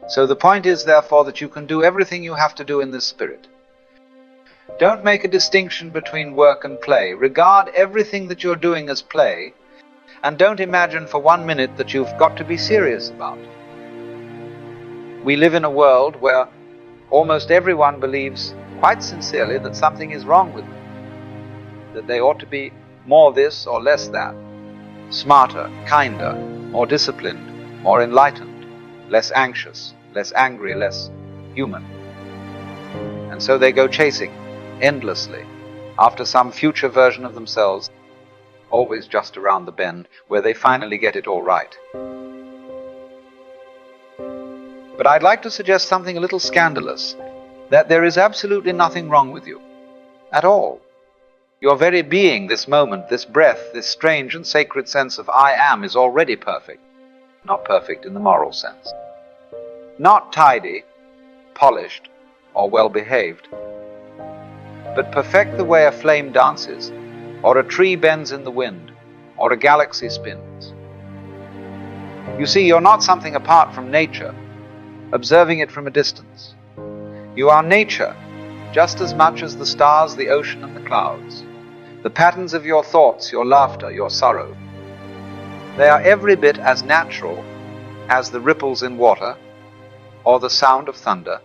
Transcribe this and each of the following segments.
So the point is, therefore, that you can do everything you have to do in this spirit. Don't make a distinction between work and play. Regard everything that you're doing as play, and don't imagine for 1 minute that you've got to be serious about it. We live in a world where almost everyone believes quite sincerely that something is wrong with them, that they ought to be more this or less that, smarter, kinder, more disciplined, more enlightened, less anxious, less angry, less human. And so they go chasing endlessly after some future version of themselves, always just around the bend, where they finally get it all right. But I'd like to suggest something a little scandalous, that there is absolutely nothing wrong with you, at all. Your very being, this moment, this breath, this strange and sacred sense of I am, is already perfect. Not perfect in the moral sense. Not tidy, polished, or well-behaved, but perfect the way a flame dances, or a tree bends in the wind, or a galaxy spins. You see, you're not something apart from nature, observing it from a distance. You are nature, just as much as the stars, the ocean, and the clouds. The patterns of your thoughts, your laughter, your sorrow. They are every bit as natural as the ripples in water, or the sound of thunder.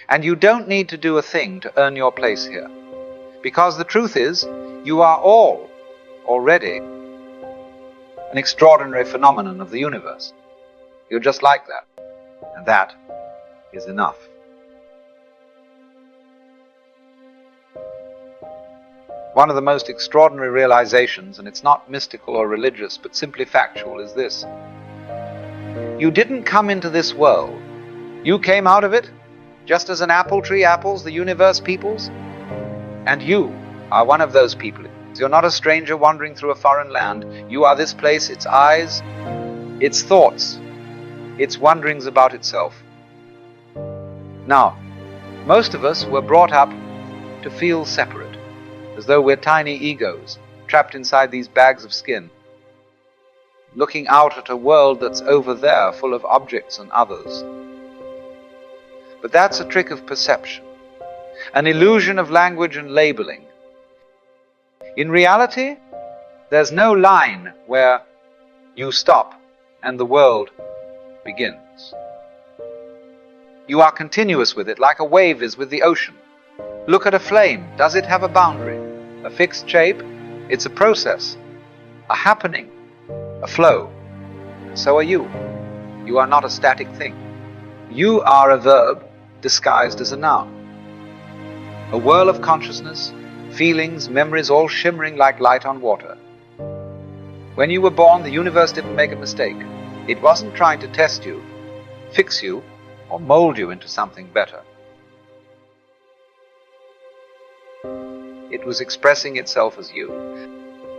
And you don't need to do a thing to earn your place here, because the truth is, you are all already an extraordinary phenomenon of the universe. You're just like that, and that is enough. One of the most extraordinary realizations, and it's not mystical or religious, but simply factual, is this. You didn't come into this world. You came out of it just as an apple tree apples the universe peoples, and you are one of those people. You're not a stranger wandering through a foreign land. You are this place, its eyes, its thoughts, its wonderings about itself. Now, most of us were brought up to feel separate, as though we're tiny egos, trapped inside these bags of skin, looking out at a world that's over there, full of objects and others. But that's a trick of perception, an illusion of language and labeling. In reality, there's no line where you stop and the world begins. You are continuous with it, like a wave is with the ocean. Look at a flame. Does it have a boundary, a fixed shape? It's a process, a happening, a flow. And so are you. You are not a static thing. You are a verb disguised as a noun. A whirl of consciousness, feelings, memories, all shimmering like light on water. When you were born, the universe didn't make a mistake. It wasn't trying to test you, fix you, or mold you into something better. It was expressing itself as you.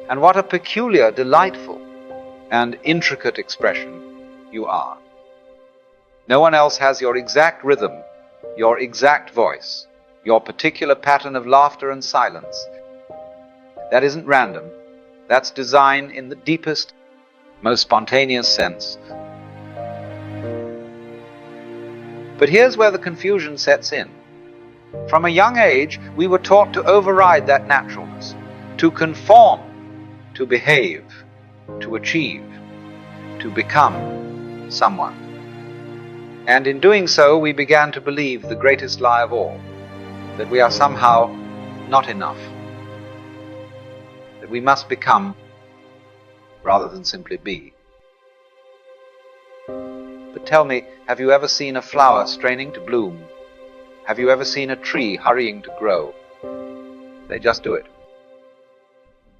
And what a peculiar, delightful, and intricate expression you are. No one else has your exact rhythm, your exact voice, your particular pattern of laughter and silence. That isn't random. That's design in the deepest, most spontaneous sense. But here's where the confusion sets in. From a young age, we were taught to override that naturalness, to conform, to behave, to achieve, to become someone. And in doing so, we began to believe the greatest lie of all, that we are somehow not enough, that we must become rather than simply be. But tell me, have you ever seen a flower straining to bloom? Have you ever seen a tree hurrying to grow? They just do it.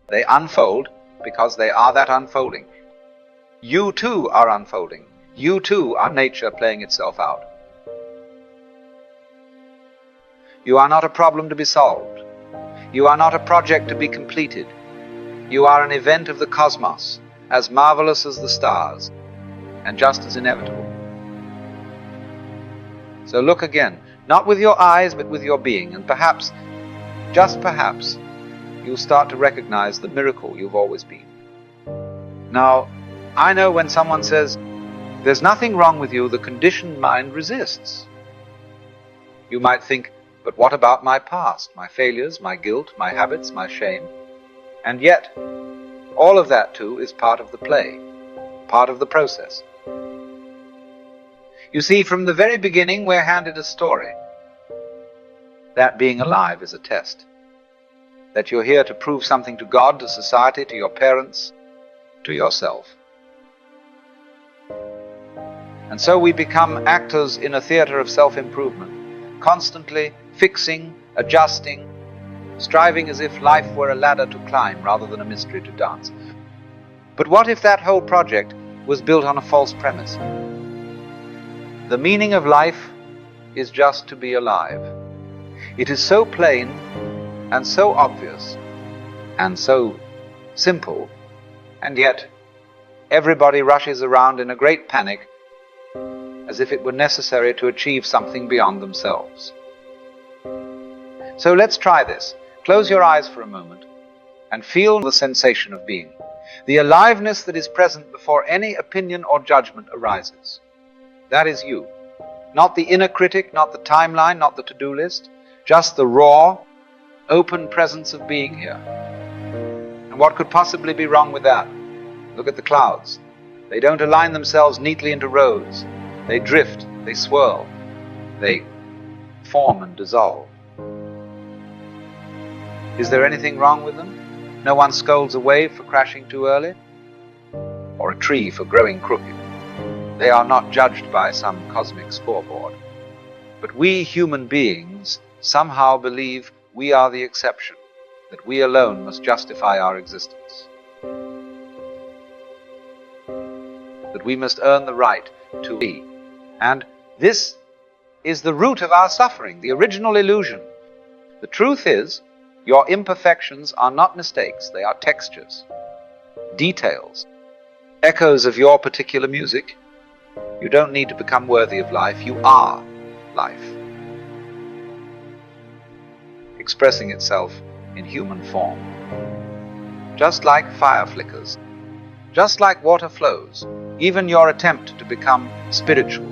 They unfold because they are that unfolding. You too are unfolding. You too are nature playing itself out. You are not a problem to be solved. You are not a project to be completed. You are an event of the cosmos, as marvelous as the stars, and just as inevitable. So look again, not with your eyes, but with your being, and perhaps, just perhaps, you'll start to recognize the miracle you've always been. Now, I know when someone says, There's nothing wrong with you. The conditioned mind resists. You might think, but what about my past, my failures, my guilt, my habits, my shame? And yet, all of that too is part of the play, part of the process. You see, from the very beginning, we're handed a story. That being alive is a test. That you're here to prove something to God, to society, to your parents, to yourself. And so we become actors in a theater of self-improvement, constantly fixing, adjusting, striving as if life were a ladder to climb rather than a mystery to dance. But what if that whole project was built on a false premise? The meaning of life is just to be alive. It is so plain and so obvious and so simple, and yet everybody rushes around in a great panic as if it were necessary to achieve something beyond themselves. So let's try this. Close your eyes for a moment and feel the sensation of being, the aliveness that is present before any opinion or judgment arises. That is you. Not the inner critic, not the timeline, not the to-do list, just the raw, open presence of being here. And what could possibly be wrong with that? Look at the clouds. They don't align themselves neatly into rows. They drift, they swirl, they form and dissolve. Is there anything wrong with them? No one scolds a wave for crashing too early, or a tree for growing crooked. They are not judged by some cosmic scoreboard. But we human beings somehow believe we are the exception, that we alone must justify our existence, that we must earn the right to be. And this is the root of our suffering, the original illusion. The truth is, your imperfections are not mistakes, they are textures, details, echoes of your particular music. You don't need to become worthy of life, you are life, expressing itself in human form. Just like fire flickers, just like water flows, even your attempt to become spiritual,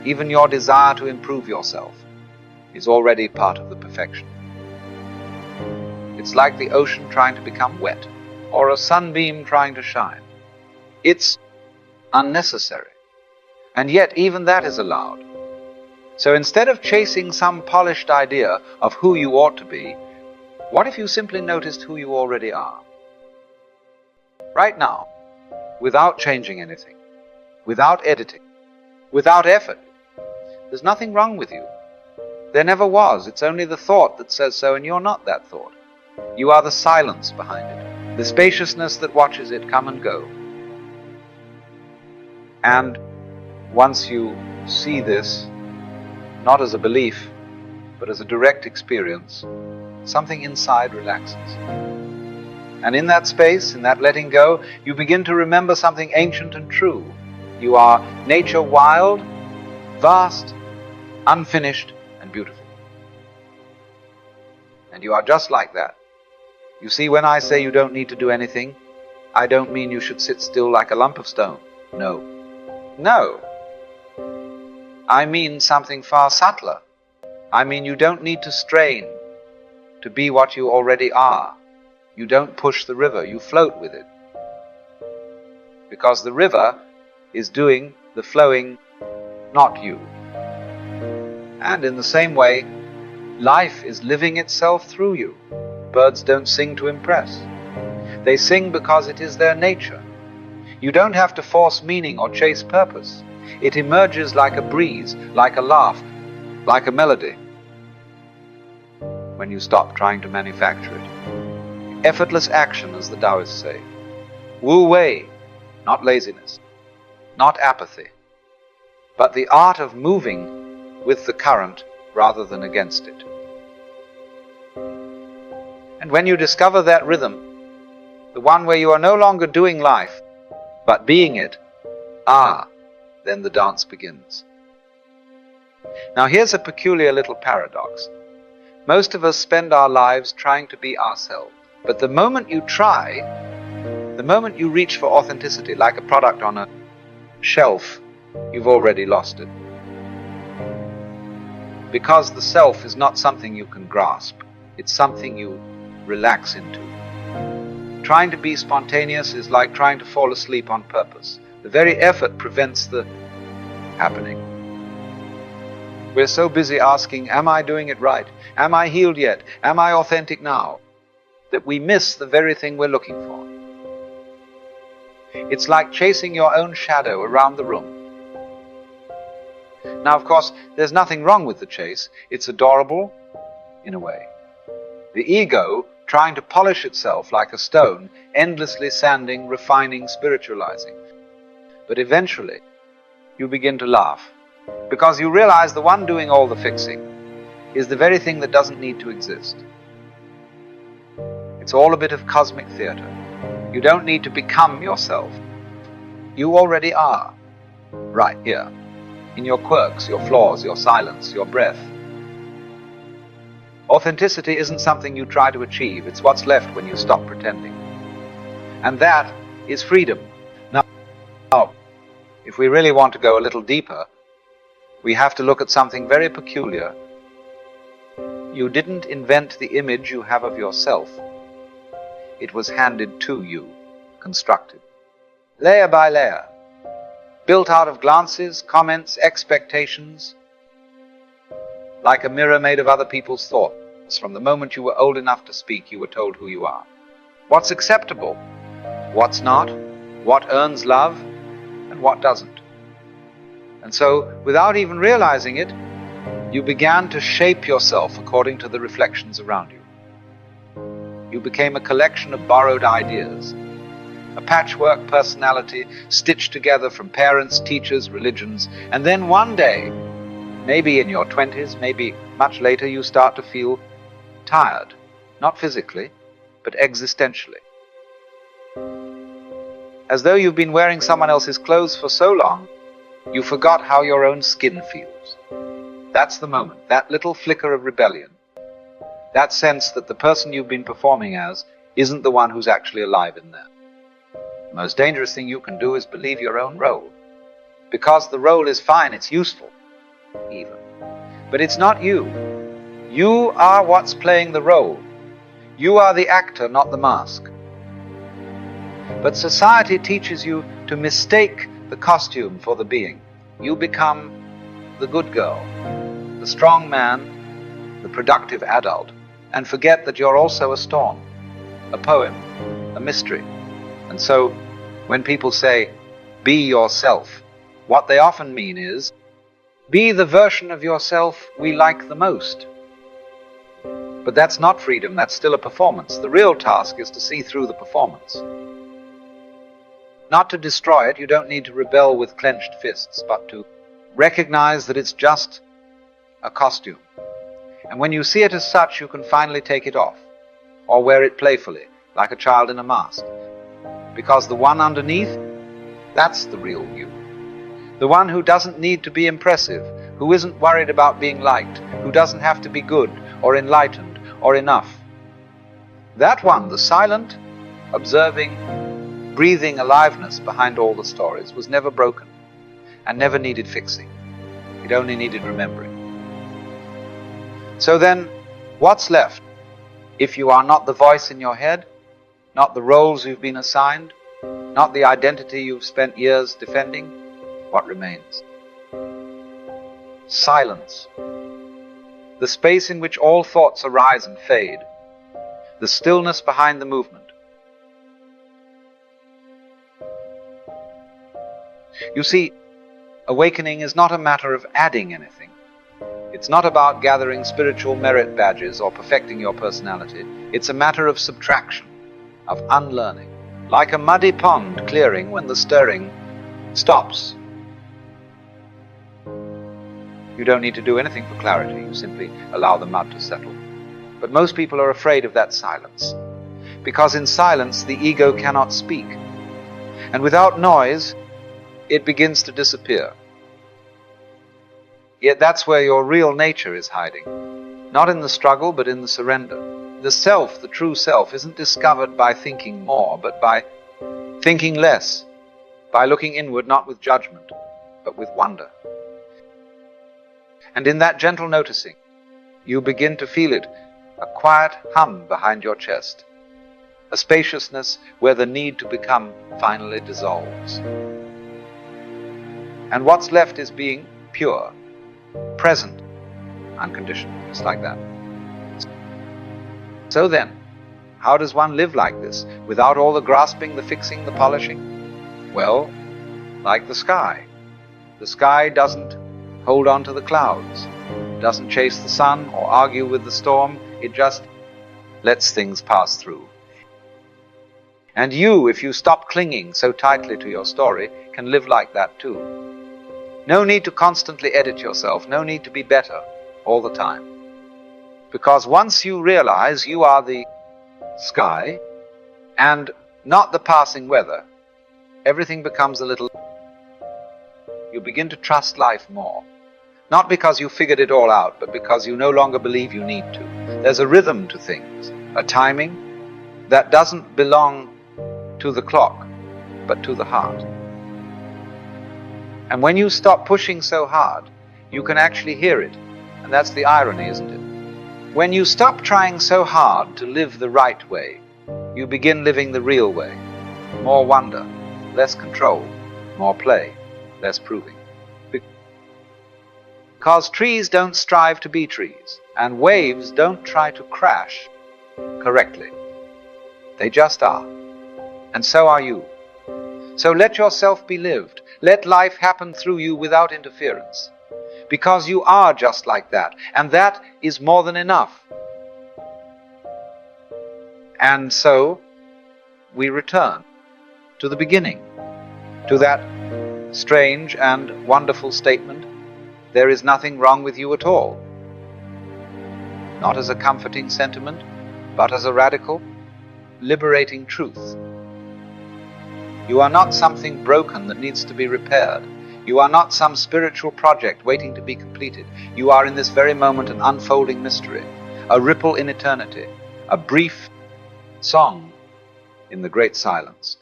even your desire to improve yourself, is already part of the perfection. It's like the ocean trying to become wet, or a sunbeam trying to shine. It's unnecessary, and yet even that is allowed. So instead of chasing some polished idea of who you ought to be, what if you simply noticed who you already are? Right now, without changing anything, without editing, without effort. There's nothing wrong with you. There never was. It's only the thought that says so, and you're not that thought. You are the silence behind it, the spaciousness that watches it come and go. And once you see this, not as a belief, but as a direct experience, something inside relaxes. And in that space, in that letting go, you begin to remember something ancient and true. You are nature wild, vast, unfinished, and beautiful. And you are just like that. You see, when I say you don't need to do anything, I don't mean you should sit still like a lump of stone. No. No. I mean something far subtler. I mean you don't need to strain to be what you already are. You don't push the river, you float with it. Because the river is doing the flowing, not you. And in the same way, life is living itself through you. Birds don't sing to impress. They sing because it is their nature. You don't have to force meaning or chase purpose. It emerges like a breeze, like a laugh, like a melody, when you stop trying to manufacture it. Effortless action, as the Taoists say. Wu Wei, not laziness, not apathy, but the art of moving with the current rather than against it. And when you discover that rhythm, the one where you are no longer doing life, but being it, then the dance begins. Now here's a peculiar little paradox. Most of us spend our lives trying to be ourselves. But the moment you try, the moment you reach for authenticity, like a product on a shelf you've already lost it. Because the self is not something you can grasp, it's something you relax into. Trying to be spontaneous is like trying to fall asleep on purpose. The very effort prevents the happening. We're so busy asking, am I doing it right? Am I healed yet? Am I authentic now? That we miss the very thing we're looking for. It's like chasing your own shadow around the room. Now, of course, there's nothing wrong with the chase. It's adorable, in a way. The ego, trying to polish itself like a stone, endlessly sanding, refining, spiritualizing. But eventually, you begin to laugh, because you realize the one doing all the fixing is the very thing that doesn't need to exist. It's all a bit of cosmic theater. You don't need to become yourself. You already are, right here, in your quirks, your flaws, your silence, your breath. Authenticity isn't something you try to achieve, it's what's left when you stop pretending. And that is freedom. Now, if we really want to go a little deeper, we have to look at something very peculiar. You didn't invent the image you have of yourself. It was handed to you, constructed, layer by layer, built out of glances, comments, expectations, like a mirror made of other people's thoughts. From the moment you were old enough to speak, you were told who you are. What's acceptable, what's not, what earns love, and what doesn't. And so, without even realizing it, you began to shape yourself according to the reflections around you. You became a collection of borrowed ideas, a patchwork personality stitched together from parents, teachers, religions, and then one day, maybe in your 20s, maybe much later, you start to feel tired, not physically, but existentially. As though you've been wearing someone else's clothes for so long, you forgot how your own skin feels. That's the moment, that little flicker of rebellion, that sense that the person you've been performing as isn't the one who's actually alive in there. The most dangerous thing you can do is believe your own role. Because the role is fine, it's useful, even. But it's not you. You are what's playing the role. You are the actor, not the mask. But society teaches you to mistake the costume for the being. You become the good girl, the strong man, the productive adult, and forget that you're also a storm, a poem, a mystery. And so, when people say, be yourself, what they often mean is, be the version of yourself we like the most. But that's not freedom, that's still a performance. The real task is to see through the performance. Not to destroy it, you don't need to rebel with clenched fists, but to recognize that it's just a costume. And when you see it as such, you can finally take it off, or wear it playfully, like a child in a mask. Because the one underneath, that's the real you. The one who doesn't need to be impressive, who isn't worried about being liked, who doesn't have to be good, or enlightened, or enough. That one, the silent, observing, breathing aliveness behind all the stories, was never broken, and never needed fixing. It only needed remembering. So then, what's left? If you are not the voice in your head, not the roles you've been assigned, not the identity you've spent years defending, what remains? Silence. The space in which all thoughts arise and fade. The stillness behind the movement. You see, awakening is not a matter of adding anything. It's not about gathering spiritual merit badges or perfecting your personality. It's a matter of subtraction, of unlearning, like a muddy pond clearing when the stirring stops. You don't need to do anything for clarity, you simply allow the mud to settle. But most people are afraid of that silence, because in silence the ego cannot speak, and without noise it begins to disappear. Yet that's where your real nature is hiding, not in the struggle but in the surrender. The self, the true self, isn't discovered by thinking more, but by thinking less, by looking inward, not with judgment, but with wonder. And in that gentle noticing, you begin to feel it, a quiet hum behind your chest, a spaciousness where the need to become finally dissolves. And what's left is being pure, present, unconditional, just like that. So then, how does one live like this, without all the grasping, the fixing, the polishing? Well, like the sky. The sky doesn't hold on to the clouds, doesn't chase the sun or argue with the storm, it just lets things pass through. And you, if you stop clinging so tightly to your story, can live like that too. No need to constantly edit yourself, no need to be better all the time. Because once you realize you are the sky and not the passing weather, everything becomes a little... You begin to trust life more. Not because you figured it all out, but because you no longer believe you need to. There's a rhythm to things, a timing that doesn't belong to the clock, but to the heart. And when you stop pushing so hard, you can actually hear it. And that's the irony, isn't it? When you stop trying so hard to live the right way, you begin living the real way. More wonder, less control, more play, less proving. Because trees don't strive to be trees, and waves don't try to crash correctly. They just are. And so are you. So let yourself be lived. Let life happen through you without interference. Because you are just like that, and that is more than enough. And so we return to the beginning, to that strange and wonderful statement, there is nothing wrong with you at all. Not as a comforting sentiment, but as a radical, liberating truth. You are not something broken that needs to be repaired. You are not some spiritual project waiting to be completed. You are in this very moment an unfolding mystery, a ripple in eternity, a brief song in the great silence.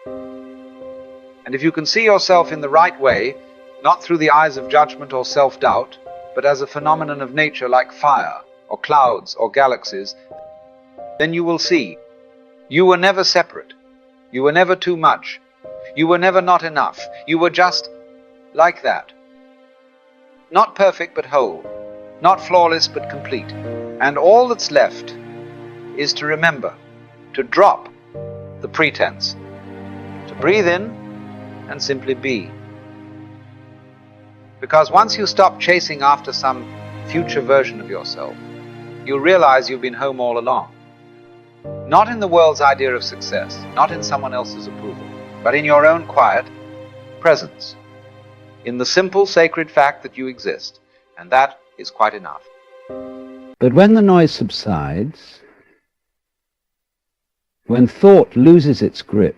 And if you can see yourself in the right way, not through the eyes of judgment or self-doubt, but as a phenomenon of nature like fire, or clouds, or galaxies, then you will see you were never separate. You were never too much. You were never not enough. You were just like that. Not perfect but whole. Not flawless but complete. And all that's left is to remember, to drop the pretense, to breathe in and simply be. Because once you stop chasing after some future version of yourself, you'll realize you've been home all along. Not in the world's idea of success, not in someone else's approval, but in your own quiet presence, in the simple sacred fact that you exist, and that is quite enough. But when the noise subsides, when thought loses its grip,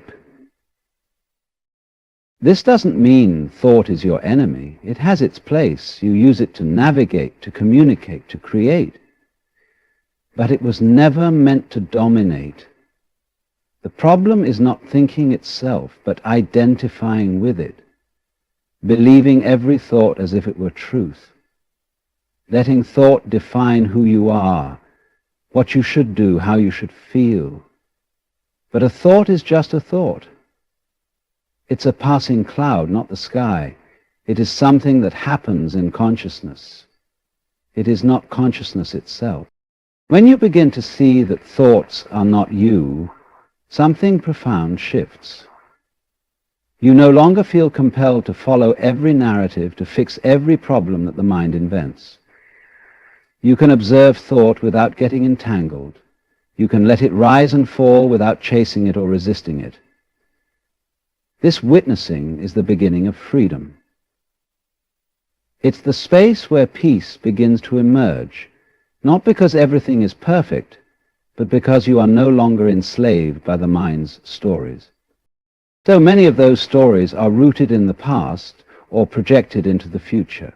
this doesn't mean thought is your enemy. It has its place. You use it to navigate, to communicate, to create. But it was never meant to dominate. The problem is not thinking itself, but identifying with it, believing every thought as if it were truth, letting thought define who you are, what you should do, how you should feel. But a thought is just a thought. It's a passing cloud, not the sky. It is something that happens in consciousness. It is not consciousness itself. When you begin to see that thoughts are not you, something profound shifts. You no longer feel compelled to follow every narrative, to fix every problem that the mind invents. You can observe thought without getting entangled. You can let it rise and fall without chasing it or resisting it. This witnessing is the beginning of freedom. It's the space where peace begins to emerge, not because everything is perfect, but because you are no longer enslaved by the mind's stories. So many of those stories are rooted in the past or projected into the future.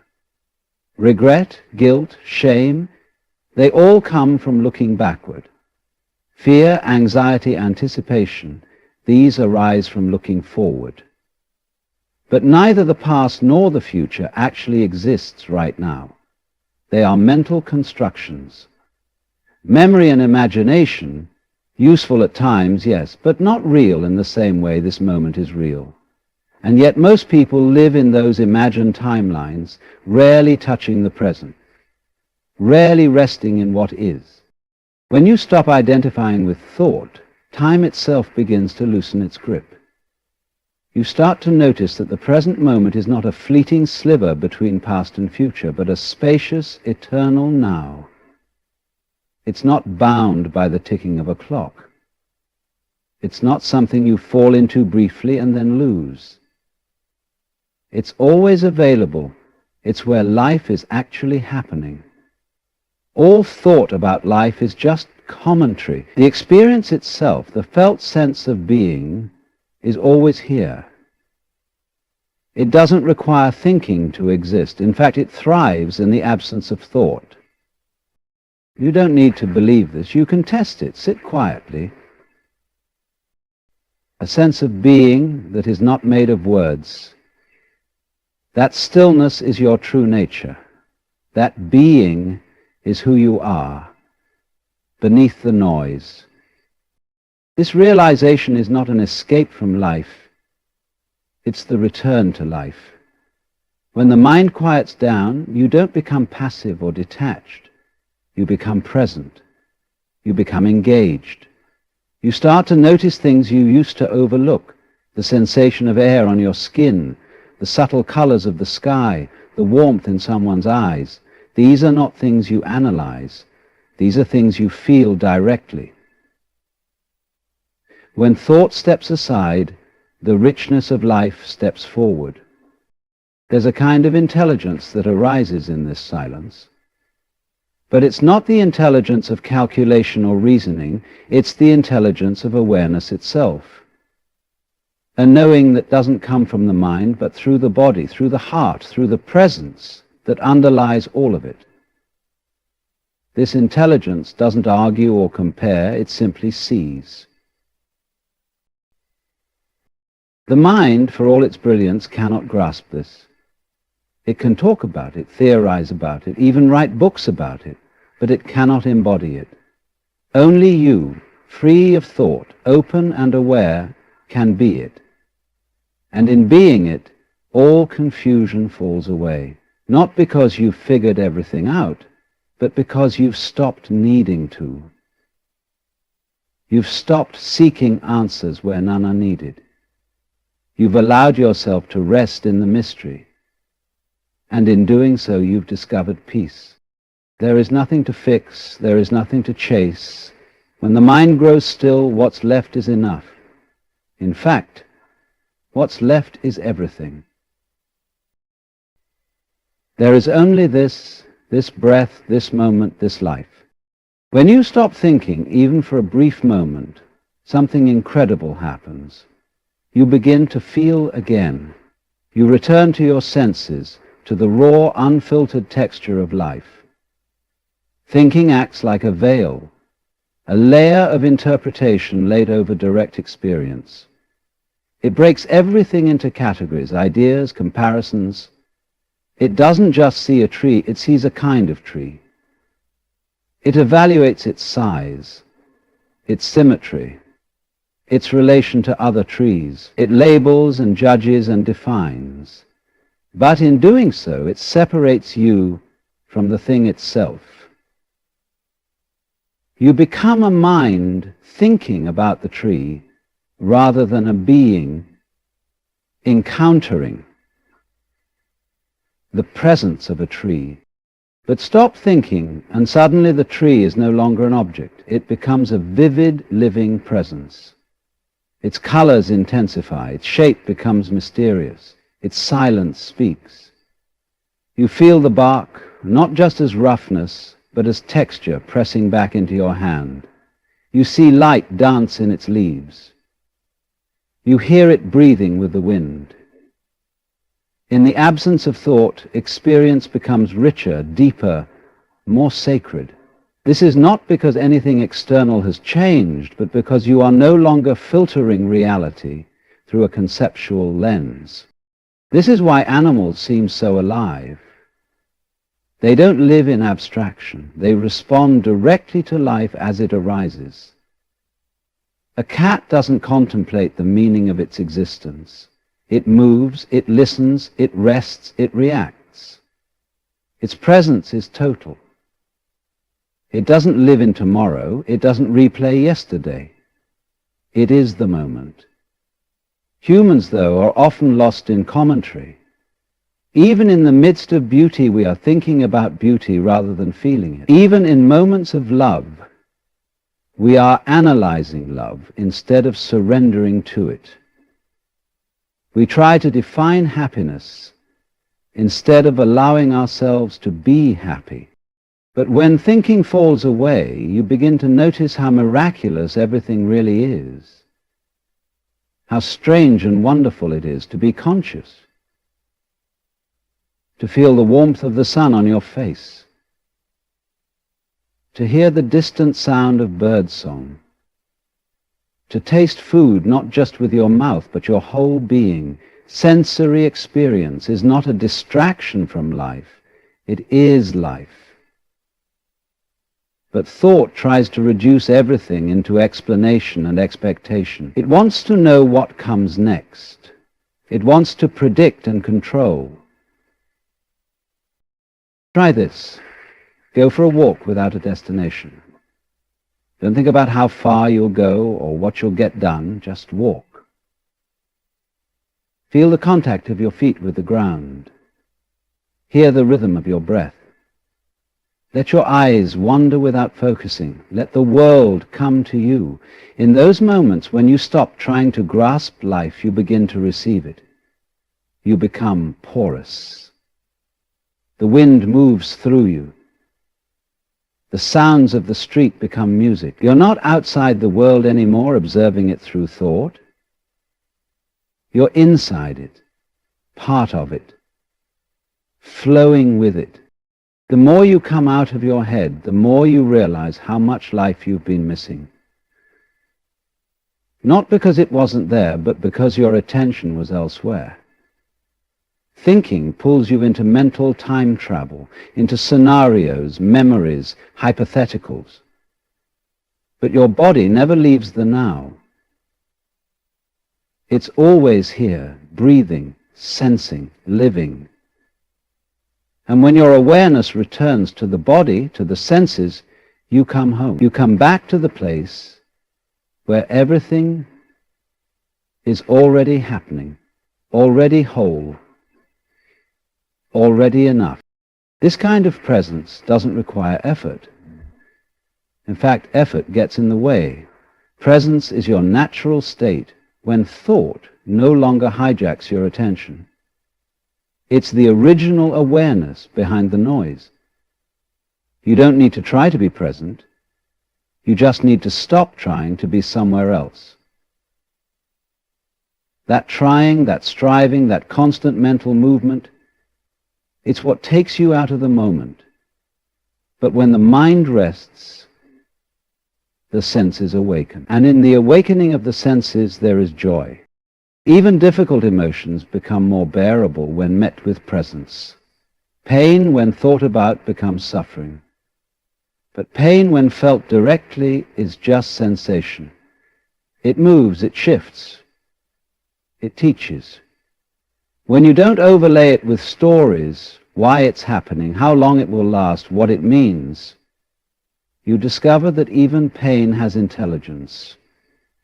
Regret, guilt, shame, they all come from looking backward. Fear, anxiety, anticipation, these arise from looking forward. But neither the past nor the future actually exists right now. They are mental constructions. Memory and imagination, useful at times, yes, but not real in the same way this moment is real. And yet most people live in those imagined timelines, rarely touching the present, rarely resting in what is. When you stop identifying with thought, time itself begins to loosen its grip. You start to notice that the present moment is not a fleeting sliver between past and future, but a spacious, eternal now. It's not bound by the ticking of a clock. It's not something you fall into briefly and then lose. It's always available. It's where life is actually happening. All thought about life is just commentary. The experience itself, the felt sense of being, is always here. It doesn't require thinking to exist. In fact, it thrives in the absence of thought. You don't need to believe this. You can test it. Sit quietly. A sense of being that is not made of words. That stillness is your true nature. That being is who you are, beneath the noise. This realization is not an escape from life. It's the return to life. When the mind quiets down, you don't become passive or detached. You become present. You become engaged. You start to notice things you used to overlook, the sensation of air on your skin, the subtle colors of the sky, the warmth in someone's eyes. These are not things you analyze. These are things you feel directly. When thought steps aside, the richness of life steps forward. There's a kind of intelligence that arises in this silence. But it's not the intelligence of calculation or reasoning, it's the intelligence of awareness itself. A knowing that doesn't come from the mind, but through the body, through the heart, through the presence that underlies all of it. This intelligence doesn't argue or compare, it simply sees. The mind, for all its brilliance, cannot grasp this. It can talk about it, theorize about it, even write books about it, but it cannot embody it. Only you, free of thought, open and aware, can be it. And in being it, all confusion falls away, not because you've figured everything out, but because you've stopped needing to. You've stopped seeking answers where none are needed. You've allowed yourself to rest in the mystery, and in doing so you've discovered peace. There is nothing to fix, there is nothing to chase. When the mind grows still, what's left is enough. In fact, what's left is everything. There is only this breath, this moment, this life. When you stop thinking, even for a brief moment, something incredible happens. You begin to feel again. You return to your senses, to the raw, unfiltered texture of life. Thinking acts like a veil, a layer of interpretation laid over direct experience. It breaks everything into categories, ideas, comparisons. It doesn't just see a tree, it sees a kind of tree. It evaluates its size, its symmetry, its relation to other trees. It labels and judges and defines. But in doing so, it separates you from the thing itself. You become a mind thinking about the tree rather than a being encountering the presence of a tree. But stop thinking, and suddenly the tree is no longer an object. It becomes a vivid, living presence. Its colors intensify, its shape becomes mysterious, its silence speaks. You feel the bark not just as roughness, but as texture pressing back into your hand. You see light dance in its leaves. You hear it breathing with the wind. In the absence of thought, experience becomes richer, deeper, more sacred. This is not because anything external has changed, but because you are no longer filtering reality through a conceptual lens. This is why animals seem so alive. They don't live in abstraction. They respond directly to life as it arises. A cat doesn't contemplate the meaning of its existence. It moves, it listens, it rests, it reacts. Its presence is total. It doesn't live in tomorrow. It doesn't replay yesterday. It is the moment. Humans, though, are often lost in commentary. Even in the midst of beauty, we are thinking about beauty rather than feeling it. Even in moments of love, we are analyzing love instead of surrendering to it. We try to define happiness instead of allowing ourselves to be happy. But when thinking falls away, you begin to notice how miraculous everything really is. How strange and wonderful it is to be conscious. To feel the warmth of the sun on your face. To hear the distant sound of birdsong. To taste food not just with your mouth, but your whole being. Sensory experience is not a distraction from life. It is life. But thought tries to reduce everything into explanation and expectation. It wants to know what comes next. It wants to predict and control. Try this. Go for a walk without a destination. Don't think about how far you'll go or what you'll get done. Just walk. Feel the contact of your feet with the ground. Hear the rhythm of your breath. Let your eyes wander without focusing. Let the world come to you. In those moments when you stop trying to grasp life, you begin to receive it. You become porous. The wind moves through you. The sounds of the street become music. You're not outside the world anymore, observing it through thought. You're inside it, part of it, flowing with it. The more you come out of your head, the more you realize how much life you've been missing. Not because it wasn't there, but because your attention was elsewhere. Thinking pulls you into mental time travel, into scenarios, memories, hypotheticals. But your body never leaves the now. It's always here, breathing, sensing, living. And when your awareness returns to the body, to the senses, you come home. You come back to the place where everything is already happening, already whole, already enough. This kind of presence doesn't require effort. In fact, effort gets in the way. Presence is your natural state when thought no longer hijacks your attention. It's the original awareness behind the noise. You don't need to try to be present. You just need to stop trying to be somewhere else. That trying, that striving, that constant mental movement, it's what takes you out of the moment. But when the mind rests, the senses awaken. And in the awakening of the senses, there is joy. Even difficult emotions become more bearable when met with presence. Pain, when thought about, becomes suffering. But pain, when felt directly, is just sensation. It moves, it shifts, it teaches. When you don't overlay it with stories, why it's happening, how long it will last, what it means, you discover that even pain has intelligence.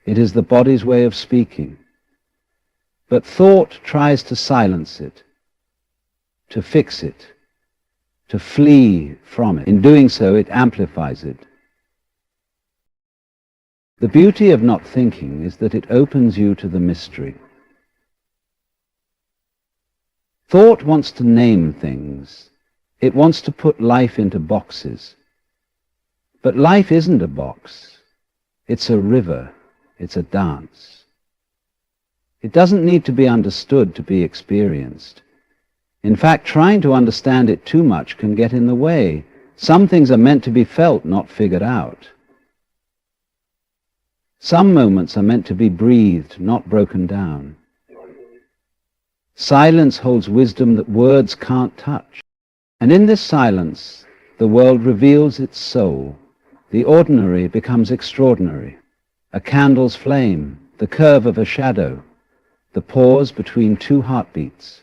It is the body's way of speaking. But thought tries to silence it, to fix it, to flee from it. In doing so, it amplifies it. The beauty of not thinking is that it opens you to the mystery. Thought wants to name things. It wants to put life into boxes. But life isn't a box. It's a river. It's a dance. It doesn't need to be understood to be experienced. In fact, trying to understand it too much can get in the way. Some things are meant to be felt, not figured out. Some moments are meant to be breathed, not broken down. Silence holds wisdom that words can't touch. And in this silence, the world reveals its soul. The ordinary becomes extraordinary. A candle's flame, the curve of a shadow, the pause between two heartbeats.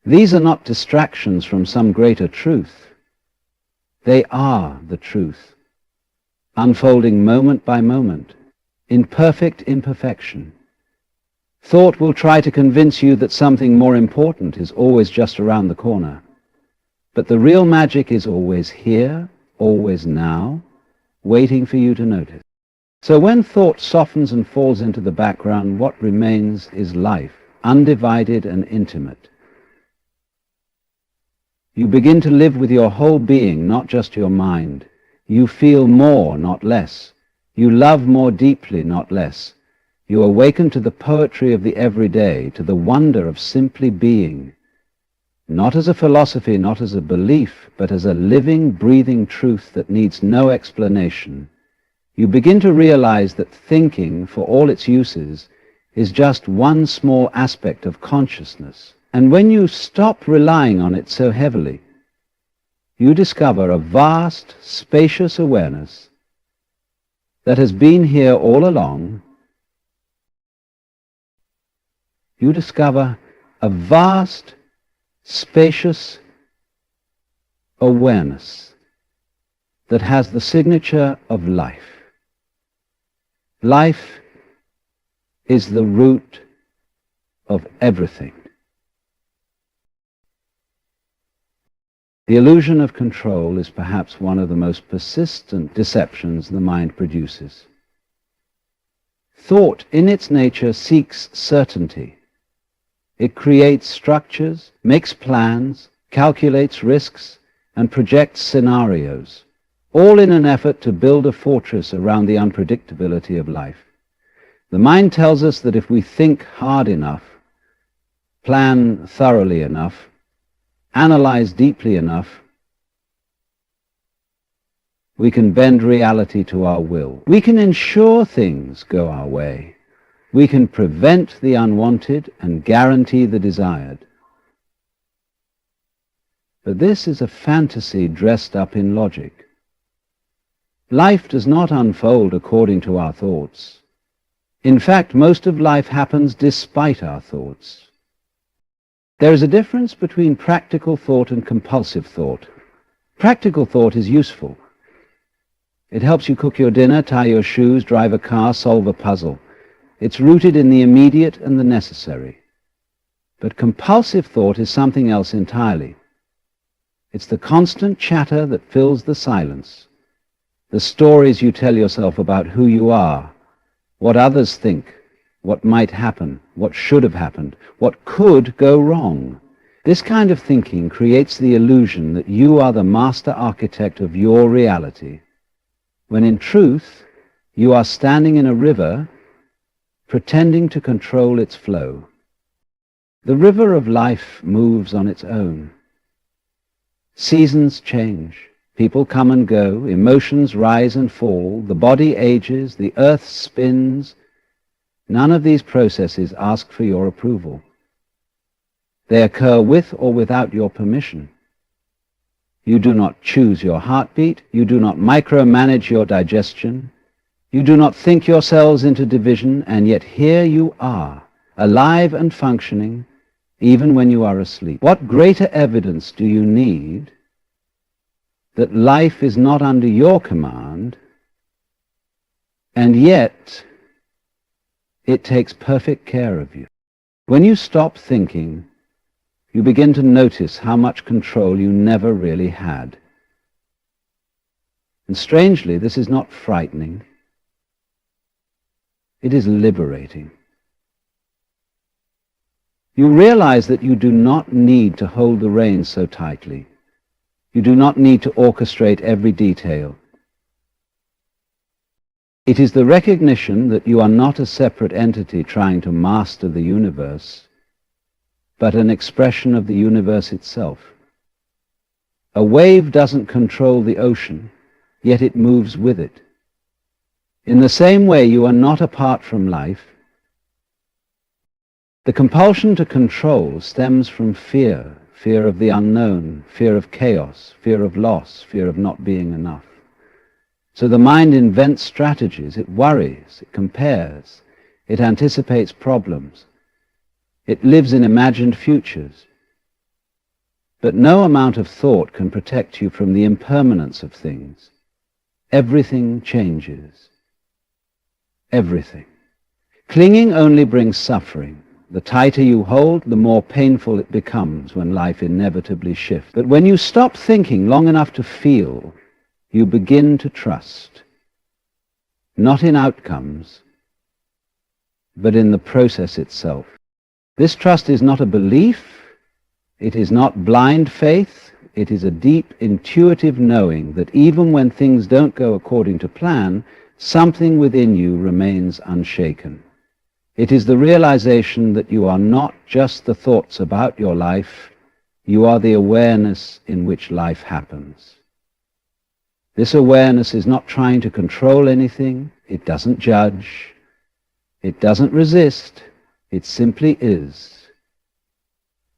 These are not distractions from some greater truth. They are the truth, unfolding moment by moment, in perfect imperfection. Thought will try to convince you that something more important is always just around the corner. But the real magic is always here, always now, waiting for you to notice. So when thought softens and falls into the background, what remains is life, undivided and intimate. You begin to live with your whole being, not just your mind. You feel more, not less. You love more deeply, not less. You awaken to the poetry of the everyday, to the wonder of simply being, not as a philosophy, not as a belief, but as a living, breathing truth that needs no explanation. You begin to realize that thinking, for all its uses, is just one small aspect of consciousness. And when you stop relying on it so heavily, you discover a vast, spacious awareness that has been here all along. You discover a vast, spacious awareness that has the signature of life. Life is the root of everything. The illusion of control is perhaps one of the most persistent deceptions the mind produces. Thought, in its nature, seeks certainty. It creates structures, makes plans, calculates risks, and projects scenarios, all in an effort to build a fortress around the unpredictability of life. The mind tells us that if we think hard enough, plan thoroughly enough, analyze deeply enough, we can bend reality to our will. We can ensure things go our way. We can prevent the unwanted and guarantee the desired. But this is a fantasy dressed up in logic. Life does not unfold according to our thoughts. In fact, most of life happens despite our thoughts. There is a difference between practical thought and compulsive thought. Practical thought is useful. It helps you cook your dinner, tie your shoes, drive a car, solve a puzzle. It's rooted in the immediate and the necessary. But compulsive thought is something else entirely. It's the constant chatter that fills the silence, the stories you tell yourself about who you are, what others think, what might happen, what should have happened, what could go wrong. This kind of thinking creates the illusion that you are the master architect of your reality, when in truth you are standing in a river pretending to control its flow. The river of life moves on its own. Seasons change, people come and go, emotions rise and fall, the body ages, the earth spins. None of these processes ask for your approval. They occur with or without your permission. You do not choose your heartbeat. You do not micromanage your digestion. You do not think yourselves into division, and yet here you are, alive and functioning, even when you are asleep. What greater evidence do you need that life is not under your command, and yet it takes perfect care of you? When you stop thinking, you begin to notice how much control you never really had. And strangely, this is not frightening. It is liberating. You realize that you do not need to hold the reins so tightly. You do not need to orchestrate every detail. It is the recognition that you are not a separate entity trying to master the universe, but an expression of the universe itself. A wave doesn't control the ocean, yet it moves with it. In the same way, you are not apart from life, The compulsion to control stems from fear, fear of the unknown, fear of chaos, fear of loss, fear of not being enough. So the mind invents strategies, it worries, it compares, it anticipates problems, it lives in imagined futures. But no amount of thought can protect you from the impermanence of things. Everything changes. Everything. Clinging only brings suffering. The tighter you hold, the more painful it becomes when life inevitably shifts. But when you stop thinking long enough to feel, you begin to trust. Not in outcomes, but in the process itself. This trust is not a belief, it is not blind faith, it is a deep, intuitive knowing that even when things don't go according to plan, something within you remains unshaken. It is the realization that you are not just the thoughts about your life, you are the awareness in which life happens. This awareness is not trying to control anything, it doesn't judge, it doesn't resist, it simply is.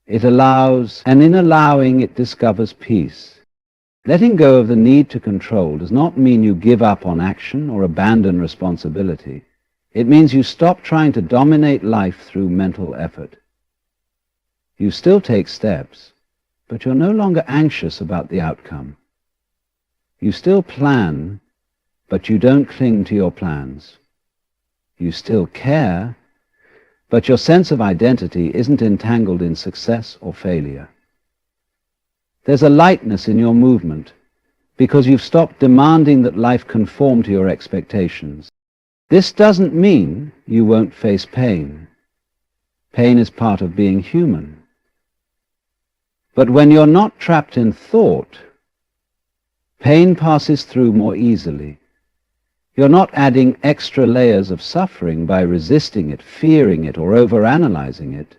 It allows, and in allowing it discovers peace. Letting go of the need to control does not mean you give up on action or abandon responsibility. It means you stop trying to dominate life through mental effort. You still take steps, but you're no longer anxious about the outcome. You still plan, but you don't cling to your plans. You still care, but your sense of identity isn't entangled in success or failure. There's a lightness in your movement because you've stopped demanding that life conform to your expectations. This doesn't mean you won't face pain. Pain is part of being human. But when you're not trapped in thought, pain passes through more easily. You're not adding extra layers of suffering by resisting it, fearing it, or overanalyzing it.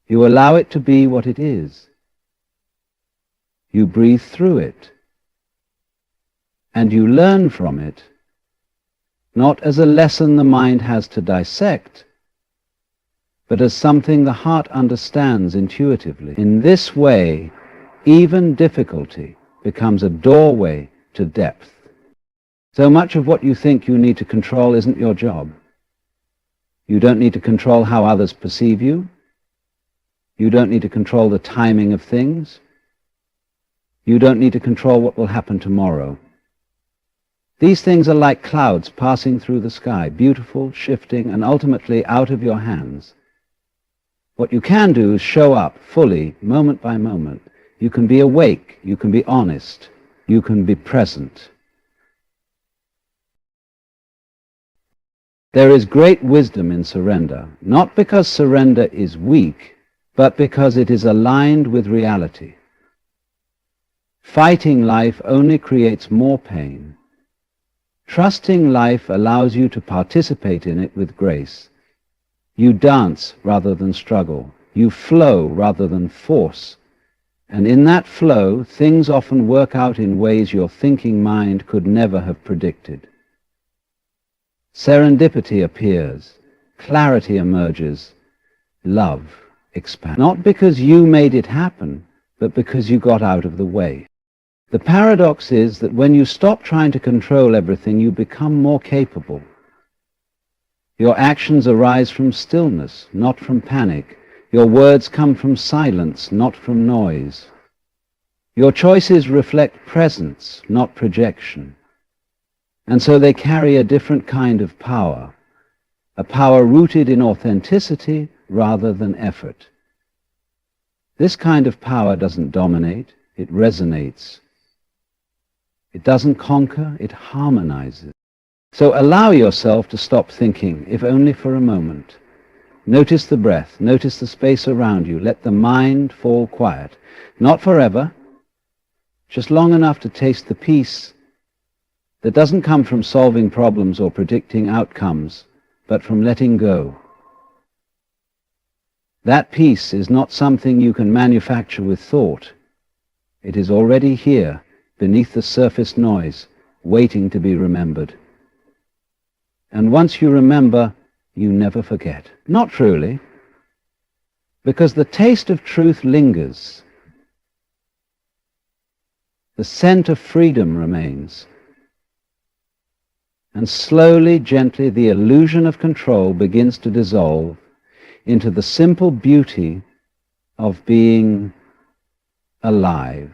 You allow it to be what it is. You breathe through it. And you learn from it, not as a lesson the mind has to dissect, but as something the heart understands intuitively. In this way, even difficulty becomes a doorway to depth. So much of what you think you need to control isn't your job. You don't need to control how others perceive you. You don't need to control the timing of things. You don't need to control what will happen tomorrow. These things are like clouds passing through the sky, beautiful, shifting, and ultimately out of your hands. What you can do is show up fully, moment by moment. You can be awake, you can be honest, you can be present. There is great wisdom in surrender, not because surrender is weak, but because it is aligned with reality. Fighting life only creates more pain. Trusting life allows you to participate in it with grace. You dance rather than struggle. You flow rather than force. And in that flow, things often work out in ways your thinking mind could never have predicted. Serendipity appears, clarity emerges, love expands. Not because you made it happen, but because you got out of the way. The paradox is that when you stop trying to control everything, you become more capable. Your actions arise from stillness, not from panic. Your words come from silence, not from noise. Your choices reflect presence, not projection. And so they carry a different kind of power, a power rooted in authenticity rather than effort. This kind of power doesn't dominate, it resonates. It doesn't conquer, it harmonizes. So allow yourself to stop thinking, if only for a moment. Notice the breath, notice the space around you. Let the mind fall quiet. Not forever, just long enough to taste the peace that doesn't come from solving problems or predicting outcomes, but from letting go. That peace is not something you can manufacture with thought. It is already here, beneath the surface noise, waiting to be remembered. And once you remember, you never forget. Not truly, because the taste of truth lingers. The scent of freedom remains. And slowly, gently, the illusion of control begins to dissolve into the simple beauty of being alive.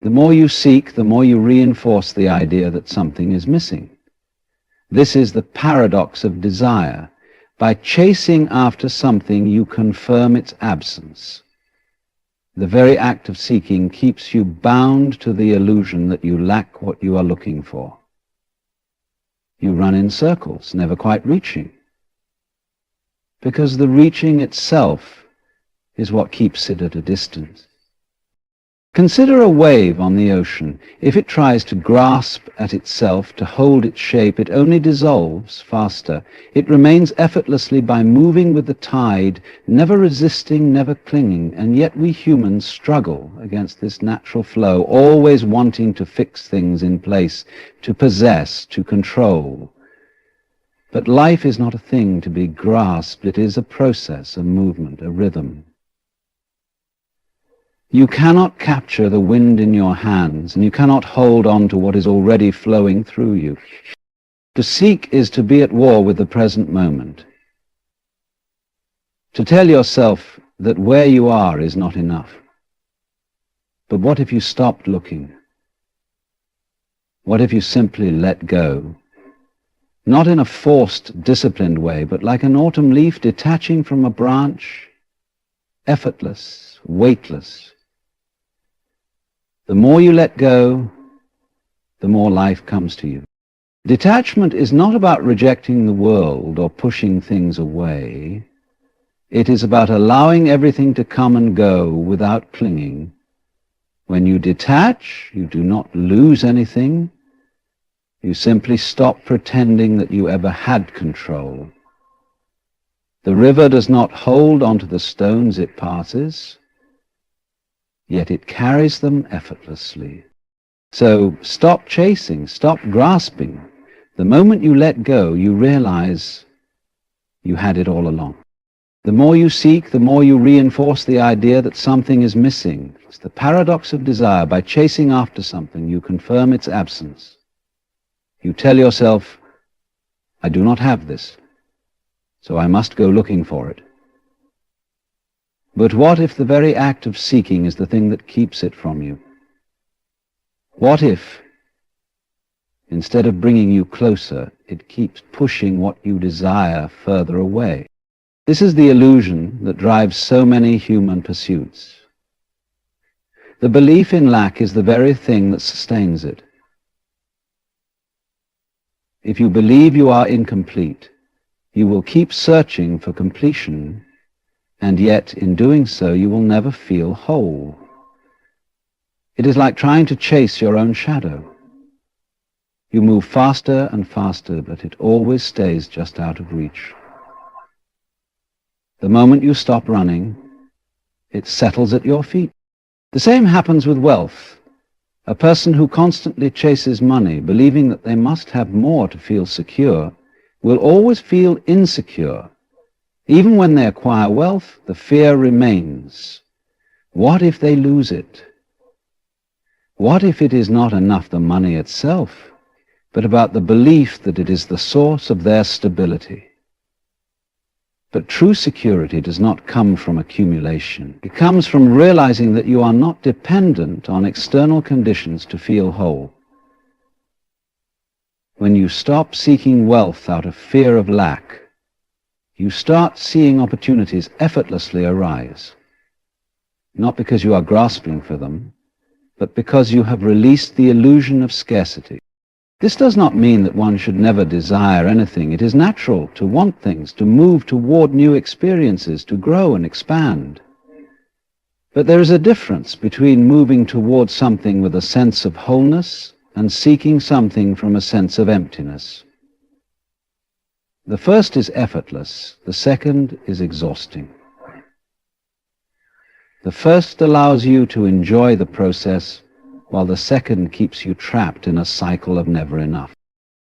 The more you seek, the more you reinforce the idea that something is missing. This is the paradox of desire. By chasing after something, you confirm its absence. The very act of seeking keeps you bound to the illusion that you lack what you are looking for. You run in circles, never quite reaching, because the reaching itself is what keeps it at a distance. Consider a wave on the ocean. If it tries to grasp at itself, to hold its shape, it only dissolves faster. It remains effortlessly by moving with the tide, never resisting, never clinging. And yet we humans struggle against this natural flow, always wanting to fix things in place, to possess, to control. But life is not a thing to be grasped. It is a process, a movement, a rhythm. You cannot capture the wind in your hands, and you cannot hold on to what is already flowing through you. To seek is to be at war with the present moment. To tell yourself that where you are is not enough. But what if you stopped looking? What if you simply let go? Not in a forced, disciplined way, but like an autumn leaf detaching from a branch, effortless, weightless. The more you let go, the more life comes to you. Detachment is not about rejecting the world or pushing things away. It is about allowing everything to come and go without clinging. When you detach, you do not lose anything. You simply stop pretending that you ever had control. The river does not hold onto the stones it passes, yet it carries them effortlessly. So stop chasing, stop grasping. The moment you let go, you realize you had it all along. The more you seek, the more you reinforce the idea that something is missing. It's the paradox of desire. By chasing after something, you confirm its absence. You tell yourself, I do not have this, so I must go looking for it. But what if the very act of seeking is the thing that keeps it from you? What if, instead of bringing you closer, it keeps pushing what you desire further away? This is the illusion that drives so many human pursuits. The belief in lack is the very thing that sustains it. If you believe you are incomplete, you will keep searching for completion, and yet in doing so you will never feel whole. It is like trying to chase your own shadow. You move faster and faster, but it always stays just out of reach. The moment you stop running, it settles at your feet. The same happens with wealth. A person who constantly chases money, believing that they must have more to feel secure, will always feel insecure. Even when they acquire wealth, the fear remains. What if they lose it? What if it is not enough the money itself, but about the belief that it is the source of their stability? But true security does not come from accumulation. It comes from realizing that you are not dependent on external conditions to feel whole. When you stop seeking wealth out of fear of lack, you start seeing opportunities effortlessly arise, not because you are grasping for them, but because you have released the illusion of scarcity. This does not mean that one should never desire anything. It is natural to want things, to move toward new experiences, to grow and expand. But there is a difference between moving toward something with a sense of wholeness and seeking something from a sense of emptiness. The first is effortless, the second is exhausting. The first allows you to enjoy the process, while the second keeps you trapped in a cycle of never enough.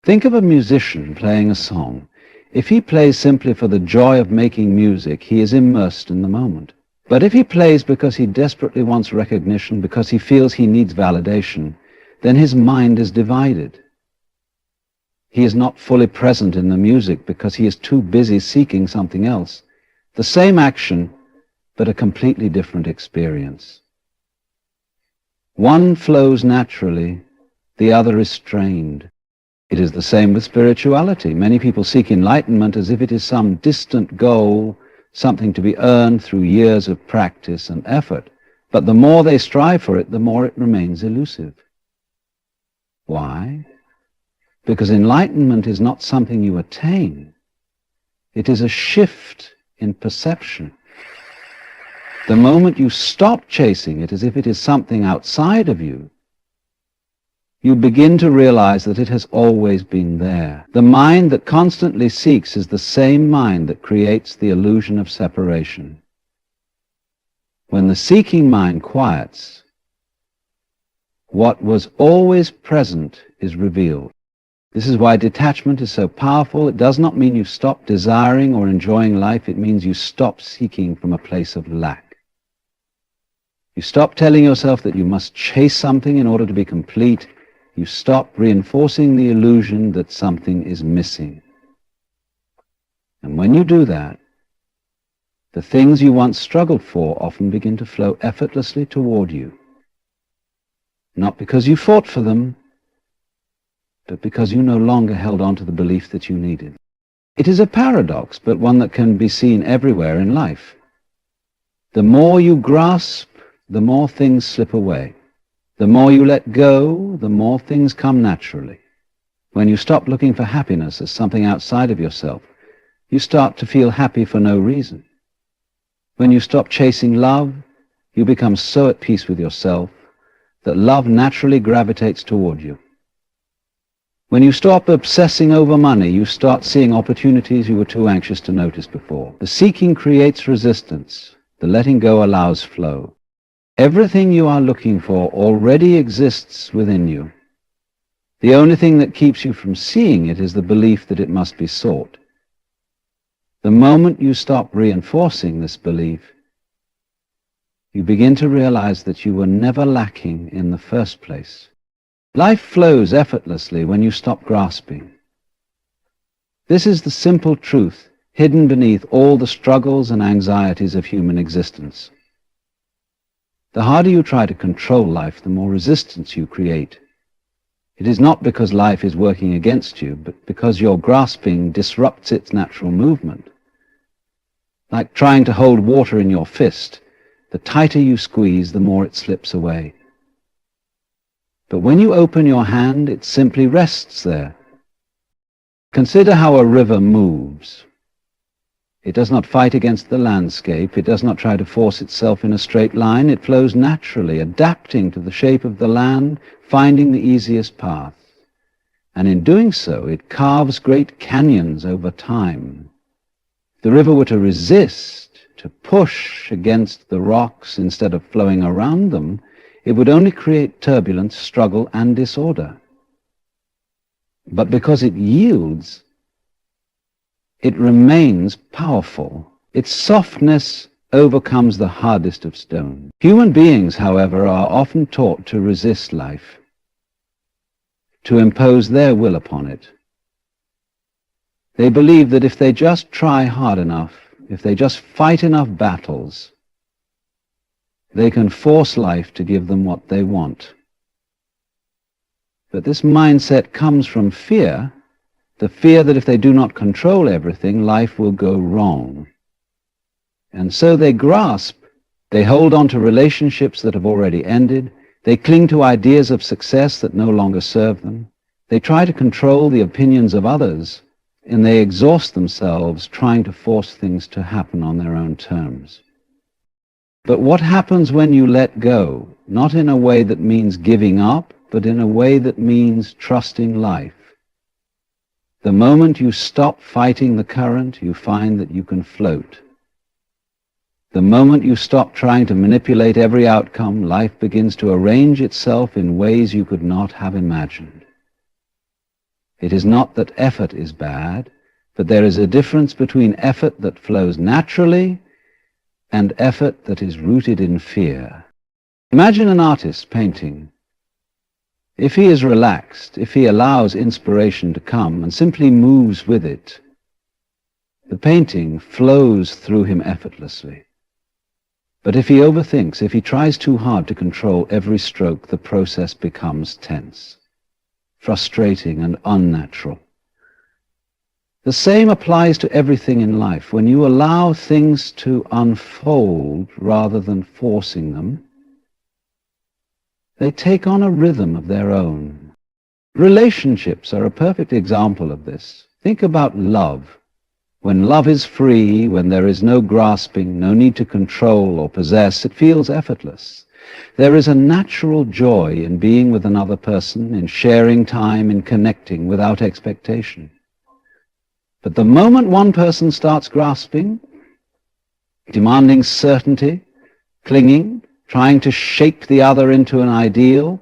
Think of a musician playing a song. If he plays simply for the joy of making music, he is immersed in the moment. But if he plays because he desperately wants recognition, because he feels he needs validation, then his mind is divided. He is not fully present in the music because he is too busy seeking something else. The same action, but a completely different experience. One flows naturally, the other is strained. It is the same with spirituality. Many people seek enlightenment as if it is some distant goal, something to be earned through years of practice and effort. But the more they strive for it, the more it remains elusive. Why? Because enlightenment is not something you attain. It is a shift in perception. The moment you stop chasing it as if it is something outside of you, you begin to realize that it has always been there. The mind that constantly seeks is the same mind that creates the illusion of separation. When the seeking mind quiets, what was always present is revealed. This is why detachment is so powerful. It does not mean you stop desiring or enjoying life. It means you stop seeking from a place of lack. You stop telling yourself that you must chase something in order to be complete. You stop reinforcing the illusion that something is missing. And when you do that, the things you once struggled for often begin to flow effortlessly toward you. Not because you fought for them, but because you no longer held on to the belief that you needed. It is a paradox, but one that can be seen everywhere in life. The more you grasp, the more things slip away. The more you let go, the more things come naturally. When you stop looking for happiness as something outside of yourself, you start to feel happy for no reason. When you stop chasing love, you become so at peace with yourself that love naturally gravitates toward you. When you stop obsessing over money, you start seeing opportunities you were too anxious to notice before. The seeking creates resistance. The letting go allows flow. Everything you are looking for already exists within you. The only thing that keeps you from seeing it is the belief that it must be sought. The moment you stop reinforcing this belief, you begin to realize that you were never lacking in the first place. Life flows effortlessly when you stop grasping. This is the simple truth hidden beneath all the struggles and anxieties of human existence. The harder you try to control life, the more resistance you create. It is not because life is working against you, but because your grasping disrupts its natural movement. Like trying to hold water in your fist, the tighter you squeeze, the more it slips away. But when you open your hand, it simply rests there. Consider how a river moves. It does not fight against the landscape. It does not try to force itself in a straight line. It flows naturally, adapting to the shape of the land, finding the easiest path. And in doing so, it carves great canyons over time. If the river were to resist, to push against the rocks instead of flowing around them, it would only create turbulence, struggle, and disorder. But because it yields, it remains powerful. Its softness overcomes the hardest of stone. Human beings, however, are often taught to resist life, to impose their will upon it. They believe that if they just try hard enough, if they just fight enough battles, they can force life to give them what they want. But this mindset comes from fear, the fear that if they do not control everything, life will go wrong. And so they grasp, they hold on to relationships that have already ended, they cling to ideas of success that no longer serve them, they try to control the opinions of others, and they exhaust themselves trying to force things to happen on their own terms. But what happens when you let go, not in a way that means giving up, but in a way that means trusting life? The moment you stop fighting the current, you find that you can float. The moment you stop trying to manipulate every outcome, life begins to arrange itself in ways you could not have imagined. It is not that effort is bad, but there is a difference between effort that flows naturally and effort that is rooted in fear. Imagine an artist painting. If he is relaxed, if he allows inspiration to come and simply moves with it, the painting flows through him effortlessly. But if he overthinks, if he tries too hard to control every stroke, the process becomes tense, frustrating, and unnatural. The same applies to everything in life. When you allow things to unfold rather than forcing them, they take on a rhythm of their own. Relationships are a perfect example of this. Think about love. When love is free, when there is no grasping, no need to control or possess, it feels effortless. There is a natural joy in being with another person, in sharing time, in connecting without expectation. But the moment one person starts grasping, demanding certainty, clinging, trying to shape the other into an ideal,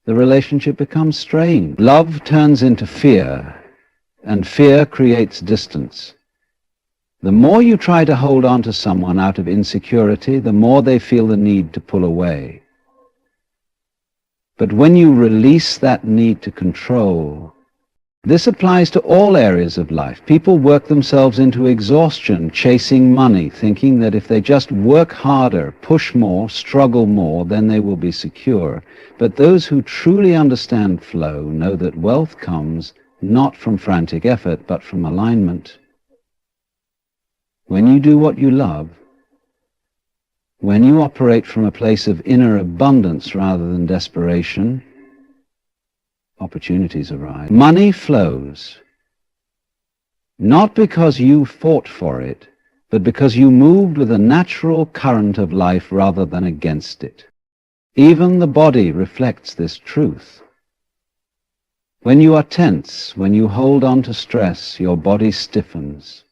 the relationship becomes strained. Love turns into fear, and fear creates distance. The more you try to hold on to someone out of insecurity, the more they feel the need to pull away. But when you release that need to control, this applies to all areas of life. People work themselves into exhaustion, chasing money, thinking that if they just work harder, push more, struggle more, then they will be secure. But those who truly understand flow know that wealth comes not from frantic effort, but from alignment. When you do what you love, when you operate from a place of inner abundance rather than desperation, opportunities arise. Money flows, not because you fought for it, but because you moved with a natural current of life rather than against it. Even the body reflects this truth. When you are tense, when you hold on to stress, your body stiffens.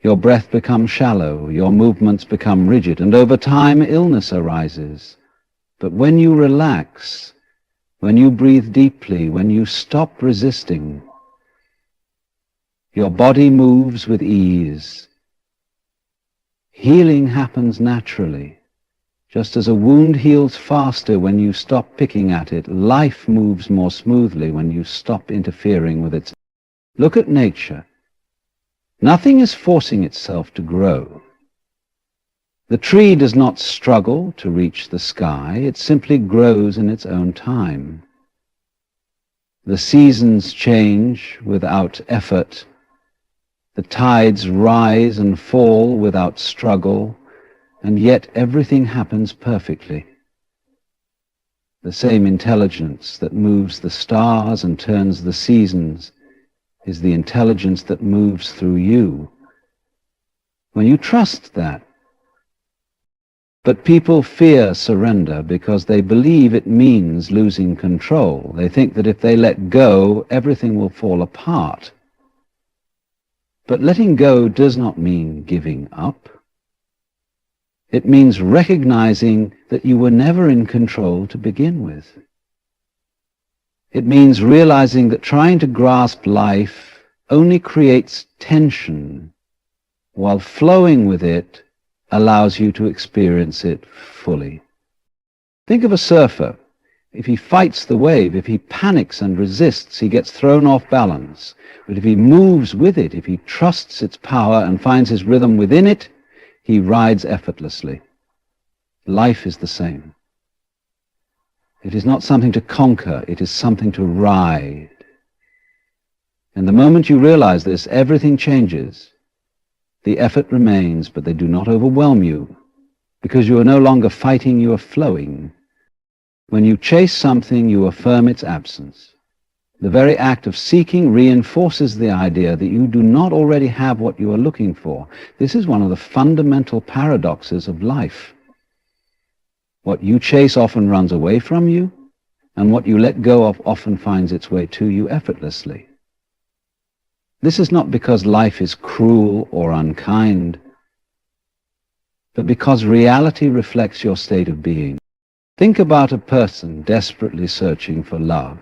Your breath becomes shallow, your movements become rigid, and over time illness arises. But when you relax, when you breathe deeply, when you stop resisting, Your body moves with ease. Healing happens naturally. Just as a wound heals faster when you stop picking at it, life moves more smoothly when you stop interfering with it. Look at nature. Nothing is forcing itself to grow. The tree does not struggle to reach the sky, it simply grows in its own time. The seasons change without effort. The tides rise and fall without struggle, and yet everything happens perfectly. The same intelligence that moves the stars and turns the seasons is the intelligence that moves through you. When you trust that. But people fear surrender because they believe it means losing control. They think that if they let go, everything will fall apart. But letting go does not mean giving up. It means recognizing that you were never in control to begin with. It means realizing that trying to grasp life only creates tension, while flowing with it allows you to experience it fully. Think of a surfer. If he fights the wave, if he panics and resists, he gets thrown off balance. But if he moves with it, if he trusts its power and finds his rhythm within it, he rides effortlessly. Life is the same. It is not something to conquer, it is something to ride. And the moment you realize this, everything changes. The effort remains, but they do not overwhelm you, because you are no longer fighting, you are flowing. When you chase something, you affirm its absence. The very act of seeking reinforces the idea that you do not already have what you are looking for. This is one of the fundamental paradoxes of life. What you chase often runs away from you, and what you let go of often finds its way to you effortlessly. This is not because life is cruel or unkind, but because reality reflects your state of being. Think about a person desperately searching for love.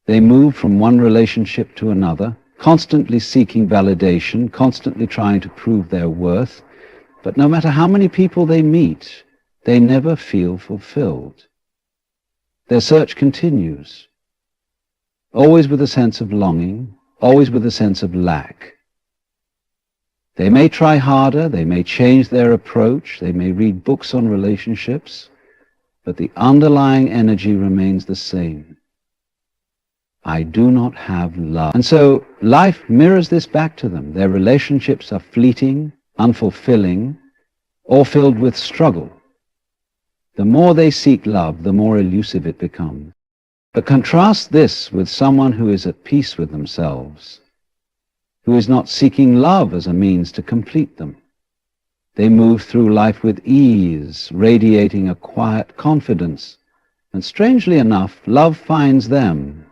They move from one relationship to another, constantly seeking validation, constantly trying to prove their worth, but no matter how many people they meet, they never feel fulfilled. Their search continues, always with a sense of longing, always with a sense of lack. They may try harder, they may change their approach, they may read books on relationships, but the underlying energy remains the same. I do not have love. And so life mirrors this back to them. Their relationships are fleeting, unfulfilling, or filled with struggle. The more they seek love, the more elusive it becomes. But contrast this with someone who is at peace with themselves, who is not seeking love as a means to complete them. They move through life with ease, radiating a quiet confidence, and strangely enough, love finds them.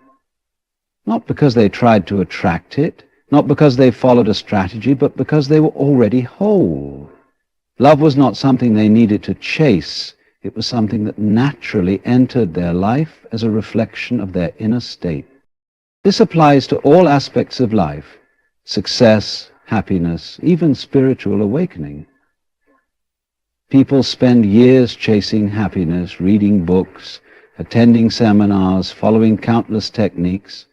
Not because they tried to attract it, not because they followed a strategy, but because they were already whole. Love was not something they needed to chase. It was something that naturally entered their life as a reflection of their inner state. This applies to all aspects of life: success, happiness, even spiritual awakening. People spend years chasing happiness, reading books, attending seminars, following countless techniques,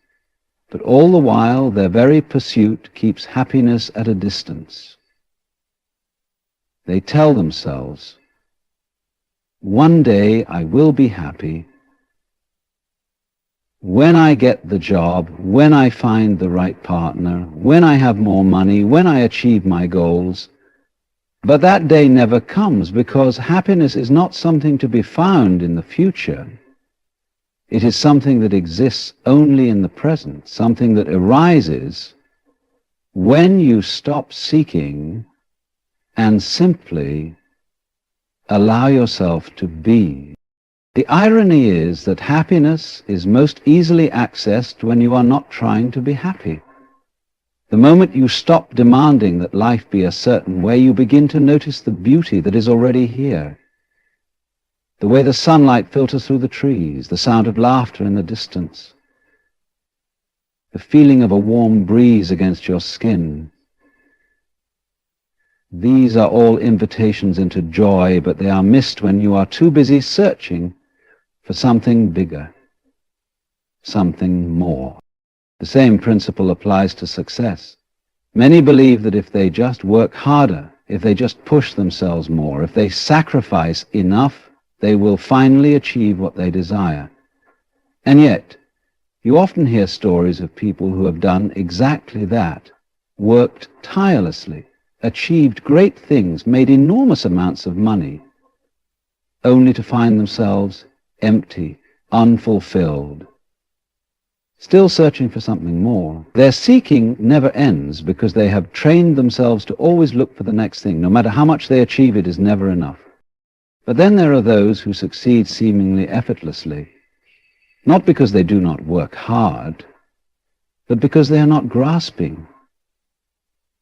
but all the while their very pursuit keeps happiness at a distance. They tell themselves, one day I will be happy when I get the job, when I find the right partner, when I have more money, when I achieve my goals. But that day never comes because happiness is not something to be found in the future. It is something that exists only in the present, something that arises when you stop seeking and simply allow yourself to be. The irony is that happiness is most easily accessed when you are not trying to be happy. The moment you stop demanding that life be a certain way, you begin to notice the beauty that is already here. The way the sunlight filters through the trees, the sound of laughter in the distance, the the feeling of a warm breeze against your skin. These are all invitations into joy, but they are missed when you are too busy searching for something bigger, something more. The same principle applies to success. Many believe that if they just work harder, if they just push themselves more, if they sacrifice enough, they will finally achieve what they desire. And yet, you often hear stories of people who have done exactly that, worked tirelessly, achieved great things, made enormous amounts of money, only to find themselves empty, unfulfilled, still searching for something more. Their seeking never ends because they have trained themselves to always look for the next thing. No matter how much they achieve, it is never enough. But then there are those who succeed seemingly effortlessly, not because they do not work hard, but because they are not grasping.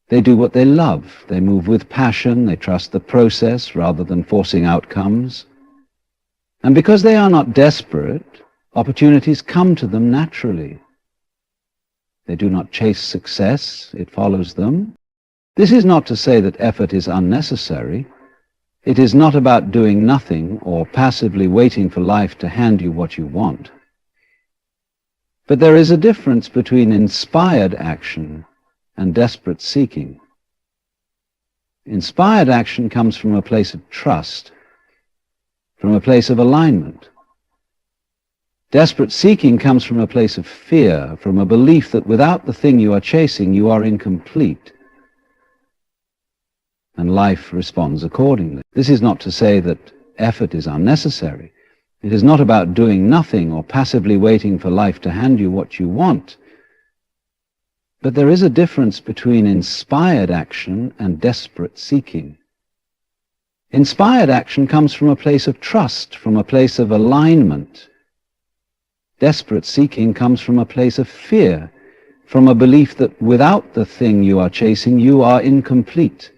They do what they love. They move with passion. They trust the process rather than forcing outcomes. And because they are not desperate, opportunities come to them naturally. They do not chase success. It follows them. This is not to say that effort is unnecessary. It is not about doing nothing or passively waiting for life to hand you what you want. But there is a difference between inspired action and desperate seeking. Inspired action comes from a place of trust, from a place of alignment. Desperate seeking comes from a place of fear, from a belief that without the thing you are chasing, you are incomplete. And life responds accordingly. This is not to say that effort is unnecessary. It is not about doing nothing or passively waiting for life to hand you what you want. But there is a difference between inspired action and desperate seeking. Inspired action comes from a place of trust, from a place of alignment. Desperate seeking comes from a place of fear, from a belief that without the thing you are chasing, you are incomplete.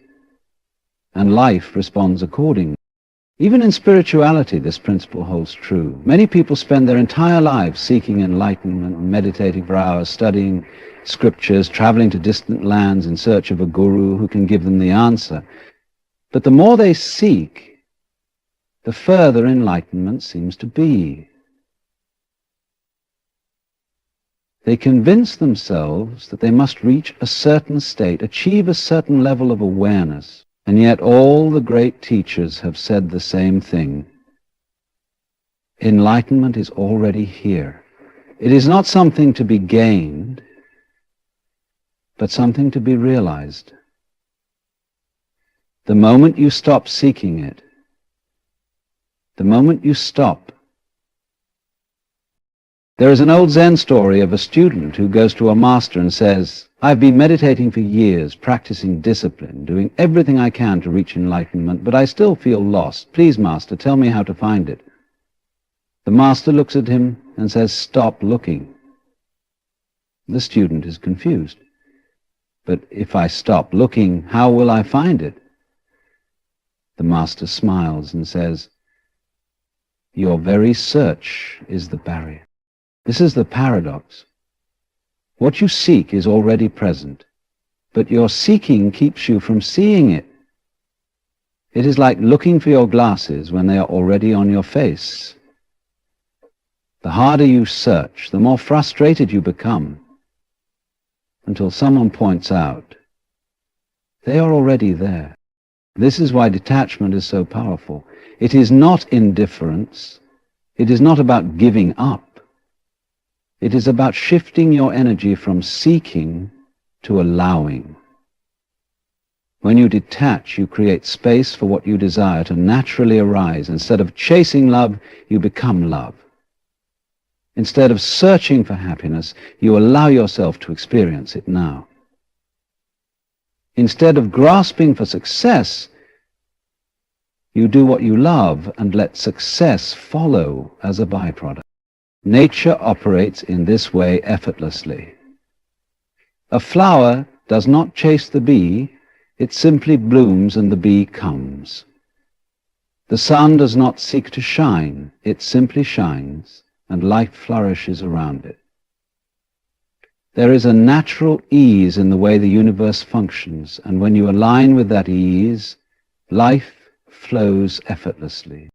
And life responds accordingly. Even in spirituality, this principle holds true. Many people spend their entire lives seeking enlightenment, meditating for hours, studying scriptures, traveling to distant lands in search of a guru who can give them the answer. But the more they seek, the further enlightenment seems to be. They convince themselves that they must reach a certain state, achieve a certain level of awareness. And yet all the great teachers have said the same thing. Enlightenment is already here. It is not something to be gained, but something to be realized. The moment you stop seeking it, the moment you stop. There is an old Zen story of a student who goes to a master and says, "I've been meditating for years, practicing discipline, doing everything I can to reach enlightenment, but I still feel lost. Please, master, tell me how to find it." The master looks at him and says, "Stop looking." The student is confused. "But if I stop looking, how will I find it?" The master smiles and says, "Your very search is the barrier." This is the paradox. What you seek is already present, but your seeking keeps you from seeing it. It is like looking for your glasses when they are already on your face. The harder you search, the more frustrated you become, until someone points out, they are already there. This is why detachment is so powerful. It is not indifference. It is not about giving up. It is about shifting your energy from seeking to allowing. When you detach, you create space for what you desire to naturally arise. Instead of chasing love, you become love. Instead of searching for happiness, you allow yourself to experience it now. Instead of grasping for success, you do what you love and let success follow as a byproduct. Nature operates in this way effortlessly. A flower does not chase the bee, it simply blooms and the bee comes. The sun does not seek to shine, it simply shines, and life flourishes around it. There is a natural ease in the way the universe functions, and when you align with that ease, life flows effortlessly.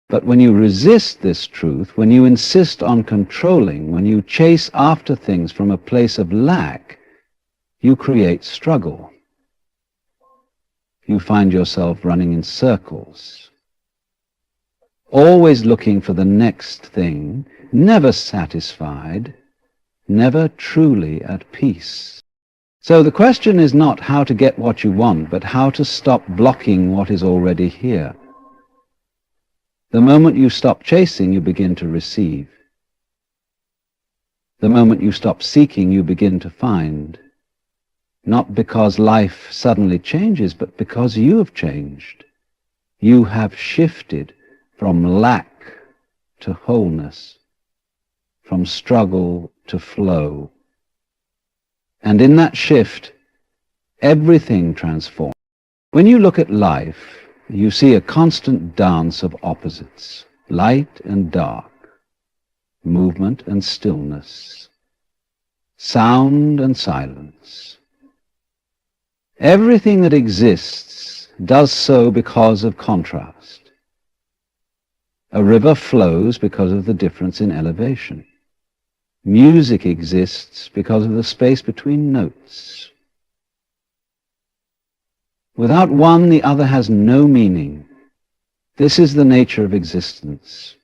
But when you resist this truth, when you insist on controlling, when you chase after things from a place of lack, you create struggle. You find yourself running in circles, always looking for the next thing, never satisfied, never truly at peace. So the question is not how to get what you want, but how to stop blocking what is already here. The moment you stop chasing, you begin to receive. The moment you stop seeking, you begin to find. Not because life suddenly changes, but because you have changed. You have shifted from lack to wholeness, from struggle to flow. And in that shift, everything transforms. When you look at life, you see a constant dance of opposites, light and dark, movement and stillness, sound and silence. Everything that exists does so because of contrast. A river flows because of the difference in elevation. Music exists because of the space between notes. Without one, the other has no meaning. This is the nature of existence.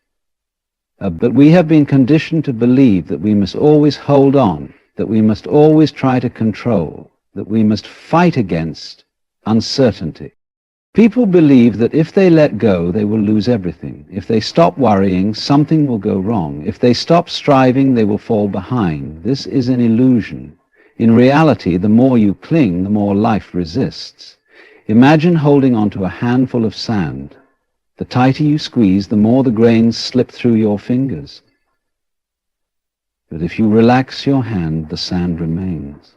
But we have been conditioned to believe that we must always hold on, that we must always try to control, that we must fight against uncertainty. People believe that if they let go, they will lose everything. If they stop worrying, something will go wrong. If they stop striving, they will fall behind. This is an illusion. In reality, the more you cling, the more life resists. Imagine holding onto a handful of sand. The tighter you squeeze, the more the grains slip through your fingers. But if you relax your hand, the sand remains.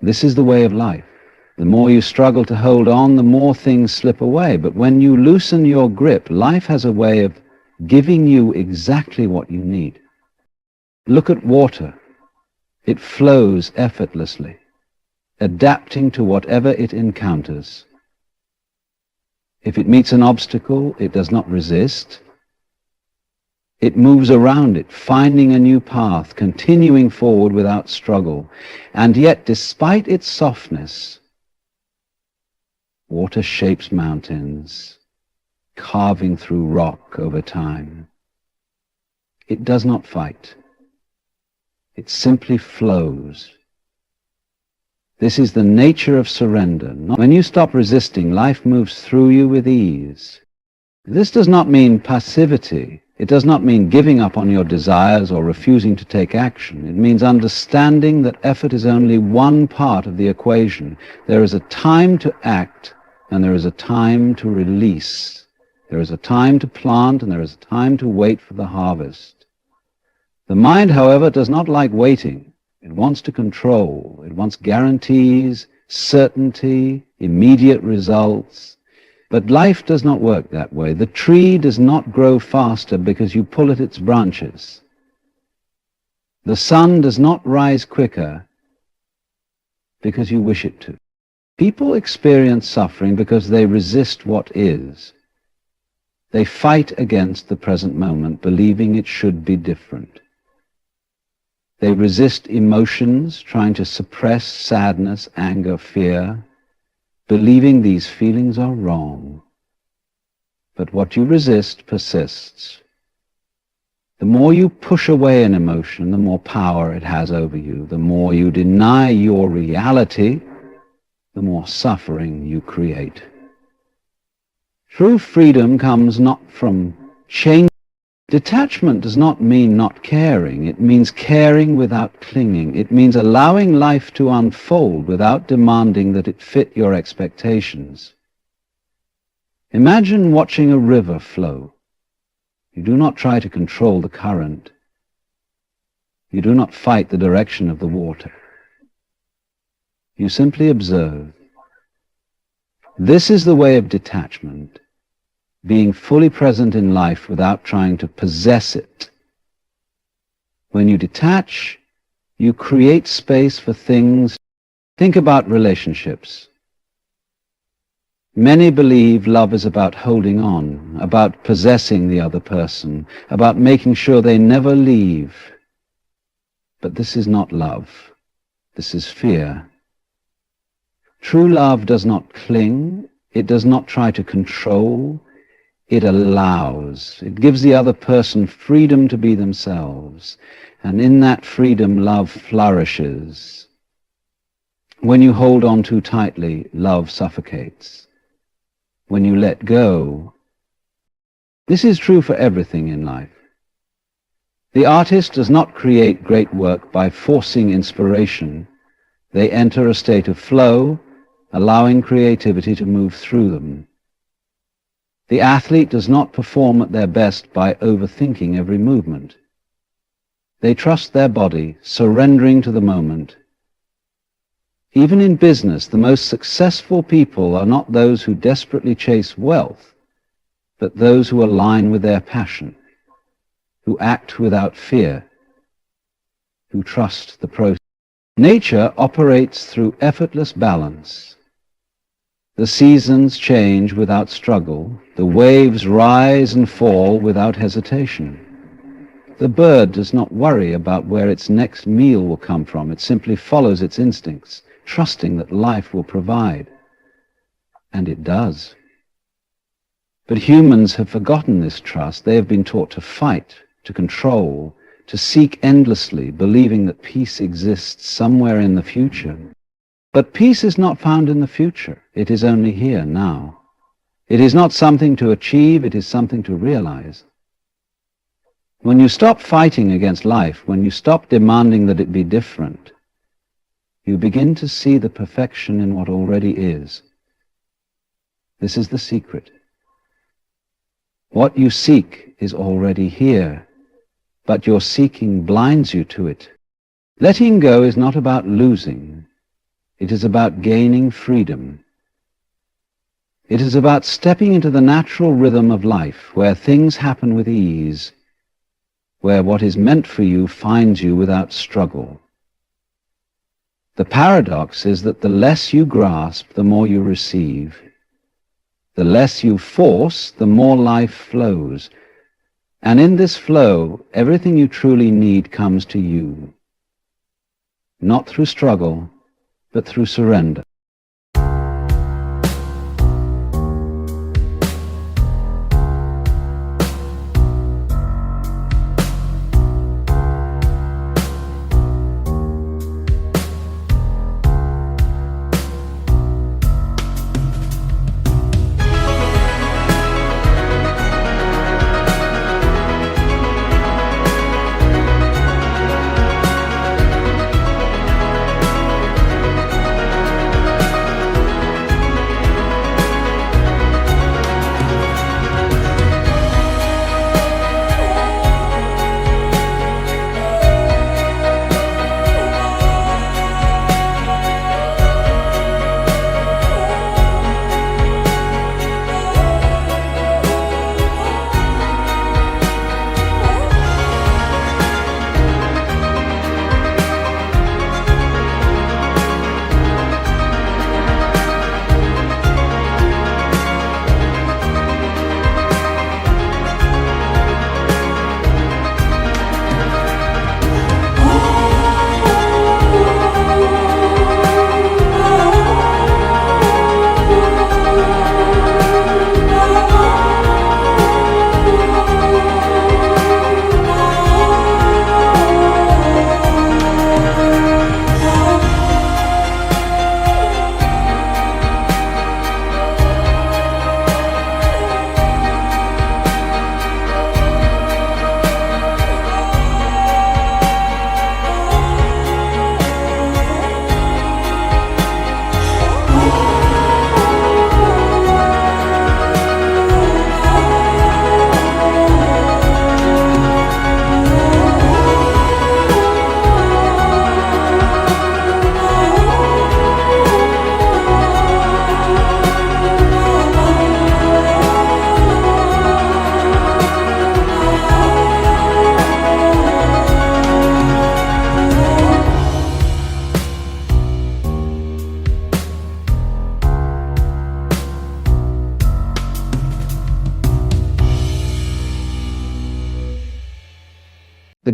This is the way of life. The more you struggle to hold on, the more things slip away. But when you loosen your grip, life has a way of giving you exactly what you need. Look at water. It flows effortlessly, adapting to whatever it encounters. If it meets an obstacle, it does not resist. It moves around it, finding a new path, continuing forward without struggle. And yet, despite its softness, water shapes mountains, carving through rock over time. It does not fight. It simply flows. This is the nature of surrender. When you stop resisting, life moves through you with ease. This does not mean passivity. It does not mean giving up on your desires or refusing to take action. It means understanding that effort is only one part of the equation. There is a time to act, and there is a time to release. There is a time to plant, and there is a time to wait for the harvest. The mind, however, does not like waiting. It wants to control. It wants guarantees, certainty, immediate results. But life does not work that way. The tree does not grow faster because you pull at its branches. The sun does not rise quicker because you wish it to. People experience suffering because they resist what is. They fight against the present moment, believing it should be different. They resist emotions, trying to suppress sadness, anger, fear, believing these feelings are wrong. But what you resist persists. The more you push away an emotion, the more power it has over you. The more you deny your reality, the more suffering you create. True freedom comes not from change. Detachment does not mean not caring. It means caring without clinging. It means allowing life to unfold without demanding that it fit your expectations. Imagine watching a river flow. You do not try to control the current. You do not fight the direction of the water. You simply observe. This is the way of detachment. Being fully present in life without trying to possess it. When you detach, You create space for things. Think about relationships. Many believe love is about holding on, about possessing the other person, about making sure they never leave. But this is not love. This is fear. True love does not cling. It does not try to control. It allows. It gives the other person freedom to be themselves. And in that freedom, love flourishes. When you hold on too tightly, love suffocates. When you let go, this is true for everything in life. The artist does not create great work by forcing inspiration. They enter a state of flow, allowing creativity to move through them. The athlete does not perform at their best by overthinking every movement. They trust their body, surrendering to the moment. Even in business, the most successful people are not those who desperately chase wealth, but those who align with their passion, who act without fear, who trust the process. Nature operates through effortless balance. The seasons change without struggle. The waves rise and fall without hesitation. The bird does not worry about where its next meal will come from. It simply follows its instincts, trusting that life will provide. And it does. But humans have forgotten this trust. They have been taught to fight, to control, to seek endlessly, believing that peace exists somewhere in the future. But peace is not found in the future. It is only here, now. It is not something to achieve. It is something to realize. When you stop fighting against life, when you stop demanding that it be different, you begin to see the perfection in what already is. This is the secret. What you seek is already here, but your seeking blinds you to it. Letting go is not about losing. It is about gaining freedom. It is about stepping into the natural rhythm of life, where things happen with ease, where what is meant for you finds you without struggle. The paradox is that the less you grasp, the more you receive. The less you force, the more life flows. And in this flow, everything you truly need comes to you. Not through struggle, but through surrender.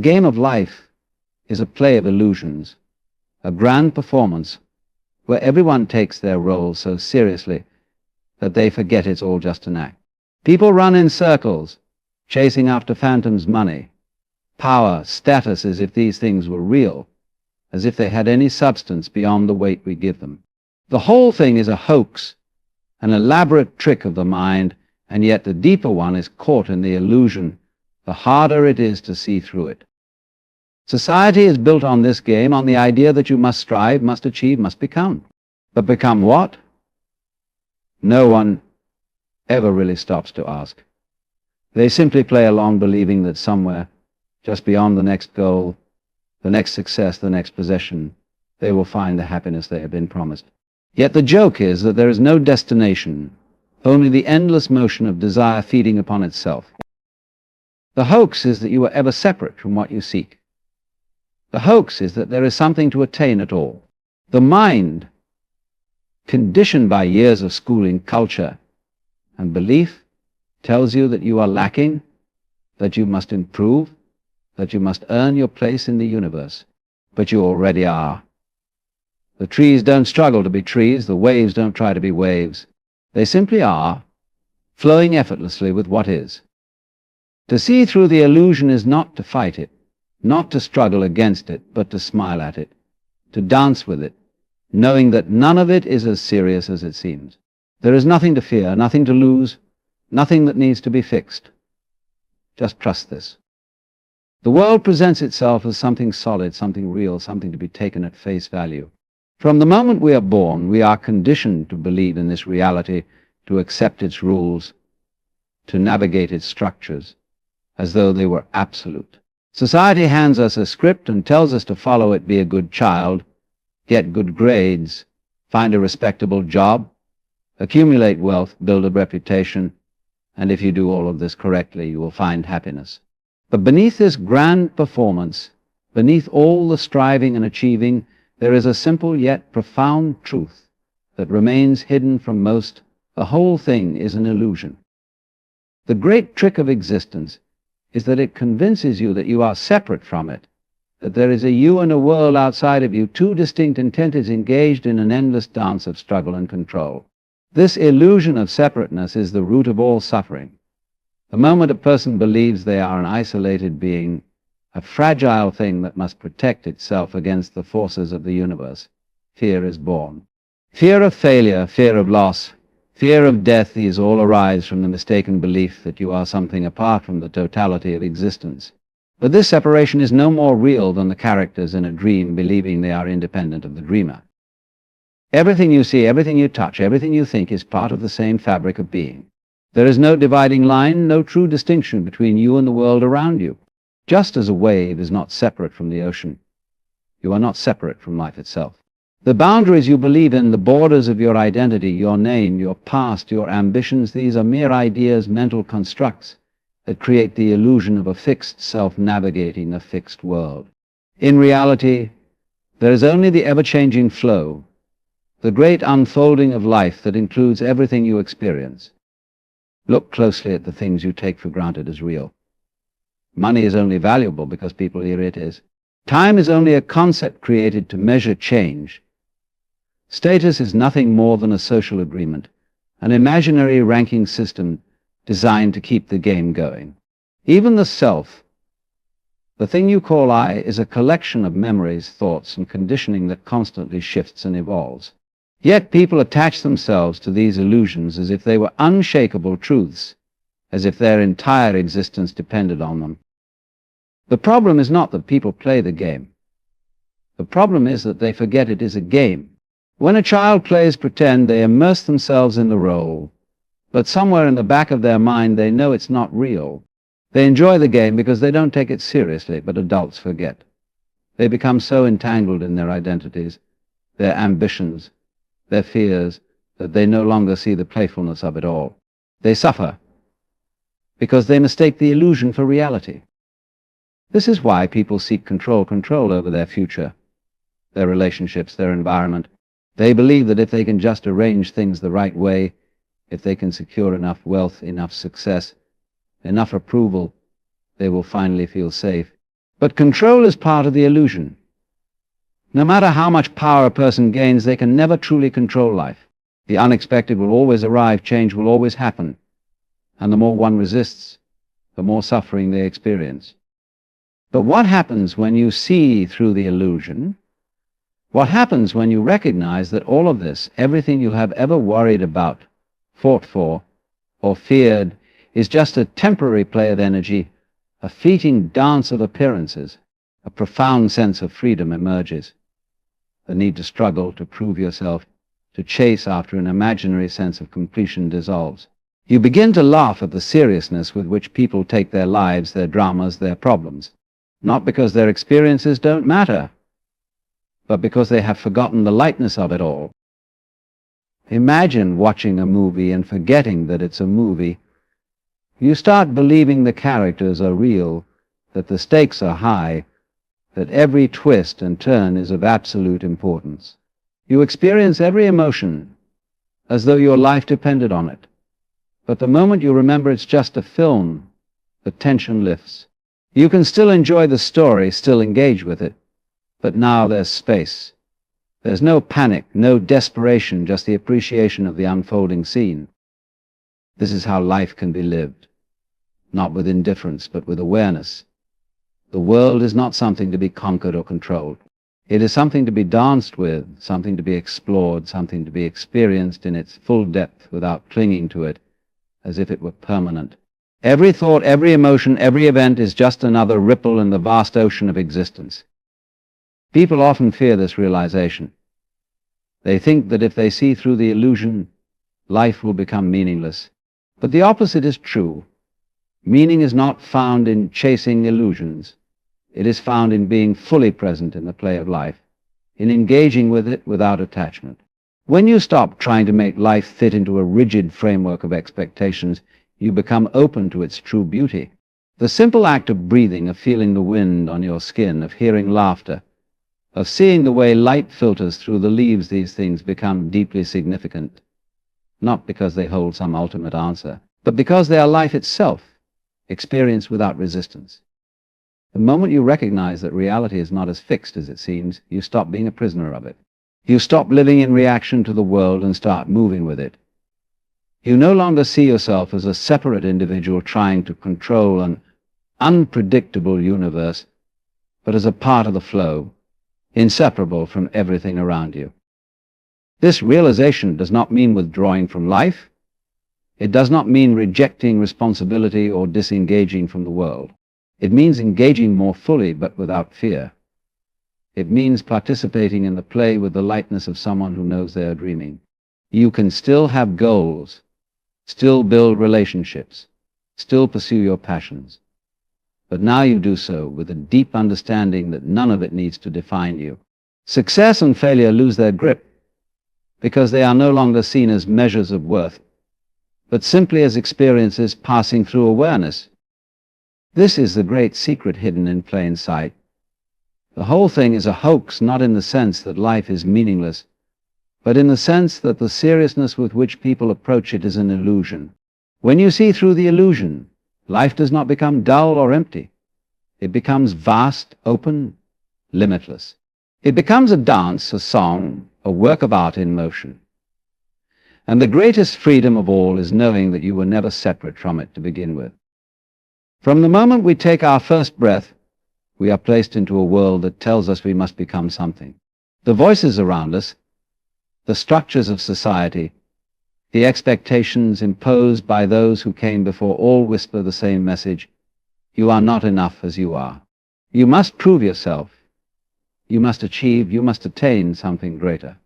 game of life is a play of illusions, a grand performance where everyone takes their role so seriously that they forget it's all just an act. People run in circles, chasing after phantoms' money, power, status, as if these things were real, as if they had any substance beyond the weight we give them. The whole thing is a hoax, an elaborate trick of the mind, and yet the deeper one is caught in the illusion, the harder it is to see through it. Society is built on this game, on the idea that you must strive, must achieve, must become. But become what? No one ever really stops to ask. They simply play along believing that somewhere, just beyond the next goal, the next success, the next possession, they will find the happiness they have been promised. Yet the joke is that there is no destination, only the endless motion of desire feeding upon itself. The hoax is that you are ever separate from what you seek. The hoax is that there is something to attain at all. The mind, conditioned by years of schooling, culture, and belief, tells you that you are lacking, that you must improve, that you must earn your place in the universe. But you already are. The trees don't struggle to be trees, the waves don't try to be waves. They simply are, flowing effortlessly with what is. To see through the illusion is not to fight it, not to struggle against it, but to smile at it, to dance with it, knowing that none of it is as serious as it seems. There is nothing to fear, nothing to lose, nothing that needs to be fixed. Just trust this. The world presents itself as something solid, something real, something to be taken at face value. From the moment we are born, we are conditioned to believe in this reality, to accept its rules, to navigate its structures, as though they were absolute. Society hands us a script and tells us to follow it, be a good child, get good grades, find a respectable job, accumulate wealth, build a reputation, and if you do all of this correctly, you will find happiness. But beneath this grand performance, beneath all the striving and achieving, there is a simple yet profound truth that remains hidden from most. The whole thing is an illusion. The great trick of existence is that it convinces you that you are separate from it, that there is a you and a world outside of you, two distinct entities engaged in an endless dance of struggle and control. This illusion of separateness is the root of all suffering. The moment a person believes they are an isolated being, a fragile thing that must protect itself against the forces of the universe, fear is born. Fear of failure, fear of loss, fear of death, these all arise from the mistaken belief that you are something apart from the totality of existence. But this separation is no more real than the characters in a dream believing they are independent of the dreamer. Everything you see, everything you touch, everything you think is part of the same fabric of being. There is no dividing line, no true distinction between you and the world around you. Just as a wave is not separate from the ocean, you are not separate from life itself. The boundaries you believe in, the borders of your identity, your name, your past, your ambitions, these are mere ideas, mental constructs that create the illusion of a fixed self navigating a fixed world. In reality, there is only the ever-changing flow, the great unfolding of life that includes everything you experience. Look closely at the things you take for granted as real. Money is only valuable because people hear it is. Time is only a concept created to measure change. Status is nothing more than a social agreement, an imaginary ranking system designed to keep the game going. Even the self, the thing you call I, is a collection of memories, thoughts, and conditioning that constantly shifts and evolves. Yet people attach themselves to these illusions as if they were unshakable truths, as if their entire existence depended on them. The problem is not that people play the game. The problem is that they forget it is a game. When a child plays pretend, they immerse themselves in the role, but somewhere in the back of their mind they know it's not real. They enjoy the game because they don't take it seriously, but adults forget. They become so entangled in their identities, their ambitions, their fears, that they no longer see the playfulness of it all. They suffer because they mistake the illusion for reality. This is why people seek control over their future, their relationships, their environment. They believe that if they can just arrange things the right way, if they can secure enough wealth, enough success, enough approval, they will finally feel safe. But control is part of the illusion. No matter how much power a person gains, they can never truly control life. The unexpected will always arrive, change will always happen, and the more one resists, the more suffering they experience. But what happens when you see through the illusion? What happens when you recognize that all of this, everything you have ever worried about, fought for, or feared, is just a temporary play of energy, a fleeting dance of appearances? A profound sense of freedom emerges. The need to struggle, to prove yourself, to chase after an imaginary sense of completion dissolves. You begin to laugh at the seriousness with which people take their lives, their dramas, their problems, not because their experiences don't matter, but because they have forgotten the lightness of it all. Imagine watching a movie and forgetting that it's a movie. You start believing the characters are real, that the stakes are high, that every twist and turn is of absolute importance. You experience every emotion as though your life depended on it. But the moment you remember it's just a film, the tension lifts. You can still enjoy the story, still engage with it, but now there's space. There's no panic, no desperation, just the appreciation of the unfolding scene. This is how life can be lived, not with indifference, but with awareness. The world is not something to be conquered or controlled. It is something to be danced with, something to be explored, something to be experienced in its full depth without clinging to it as if it were permanent. Every thought, every emotion, every event is just another ripple in the vast ocean of existence. People often fear this realization. They think that if they see through the illusion, life will become meaningless. But the opposite is true. Meaning is not found in chasing illusions. It is found in being fully present in the play of life, in engaging with it without attachment. When you stop trying to make life fit into a rigid framework of expectations, you become open to its true beauty. The simple act of breathing, of feeling the wind on your skin, of hearing laughter, of seeing the way light filters through the leaves, these things become deeply significant, not because they hold some ultimate answer, but because they are life itself, experienced without resistance. The moment you recognize that reality is not as fixed as it seems, you stop being a prisoner of it. You stop living in reaction to the world and start moving with it. You no longer see yourself as a separate individual trying to control an unpredictable universe, but as a part of the flow, inseparable from everything around you. This realization does not mean withdrawing from life. It does not mean rejecting responsibility or disengaging from the world. It means engaging more fully, but without fear. It means participating in the play with the lightness of someone who knows they are dreaming. You can still have goals, still build relationships, still pursue your passions. But now you do so with a deep understanding that none of it needs to define you. Success and failure lose their grip because they are no longer seen as measures of worth, but simply as experiences passing through awareness. This is the great secret hidden in plain sight. The whole thing is a hoax, not in the sense that life is meaningless, but in the sense that the seriousness with which people approach it is an illusion. When you see through the illusion, life does not become dull or empty. It becomes vast, open, limitless. It becomes a dance, a song, a work of art in motion. And the greatest freedom of all is knowing that you were never separate from it to begin with. From the moment we take our first breath, we are placed into a world that tells us we must become something. The voices around us, the structures of society, the expectations imposed by those who came before all whisper the same message: you are not enough as you are. You must prove yourself. You must achieve, you must attain something greater.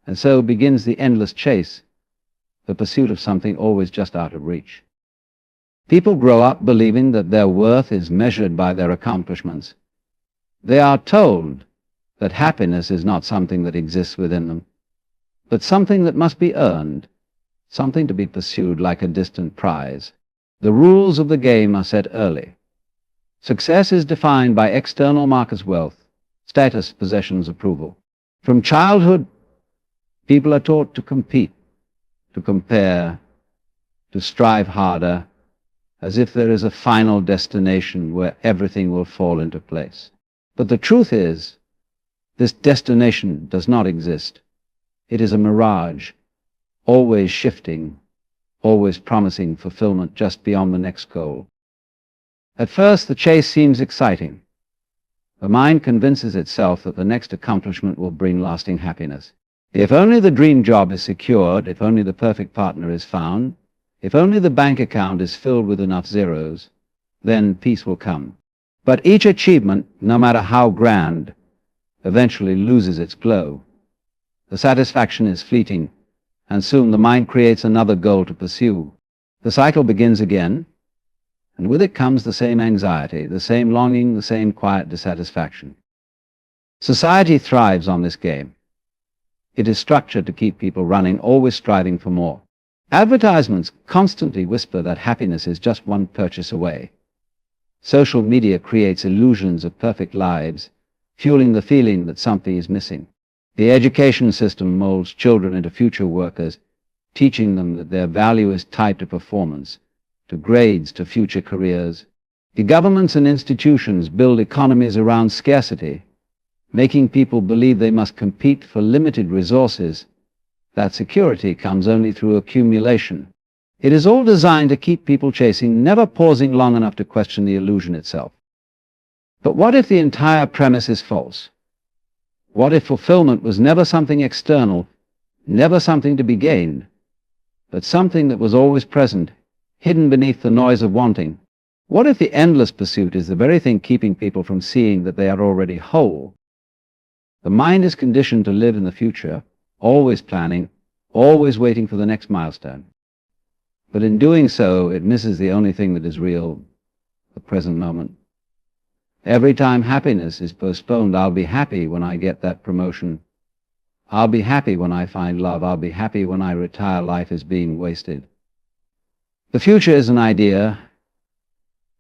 And so begins the endless chase, the pursuit of something always just out of reach. People grow up believing that their worth is measured by their accomplishments. They are told that happiness is not something that exists within them, but something that must be earned, something to be pursued like a distant prize. The rules of the game are set early. Success is defined by external markers: wealth, status, possessions, approval. From childhood, people are taught to compete, to compare, to strive harder, as if there is a final destination where everything will fall into place. But the truth is, this destination does not exist. It is a mirage, always shifting, always promising fulfillment just beyond the next goal. At first, the chase seems exciting. The mind convinces itself that the next accomplishment will bring lasting happiness. If only the dream job is secured, if only the perfect partner is found, if only the bank account is filled with enough zeros, then peace will come. But each achievement, no matter how grand, eventually loses its glow. The satisfaction is fleeting, and soon the mind creates another goal to pursue. The cycle begins again, and with it comes the same anxiety, the same longing, the same quiet dissatisfaction. Society thrives on this game. It is structured to keep people running, always striving for more. Advertisements constantly whisper that happiness is just one purchase away. Social media creates illusions of perfect lives, fueling the feeling that something is missing. The education system molds children into future workers, teaching them that their value is tied to performance, to grades, to future careers. The governments and institutions build economies around scarcity, making people believe they must compete for limited resources, that security comes only through accumulation. It is all designed to keep people chasing, never pausing long enough to question the illusion itself. But what if the entire premise is false? What if fulfillment was never something external, never something to be gained, but something that was always present, hidden beneath the noise of wanting? What if the endless pursuit is the very thing keeping people from seeing that they are already whole? The mind is conditioned to live in the future, always planning, always waiting for the next milestone. But in doing so, it misses the only thing that is real, the present moment. Every time happiness is postponed, I'll be happy when I get that promotion. I'll be happy when I find love. I'll be happy when I retire. Life is being wasted. The future is an idea,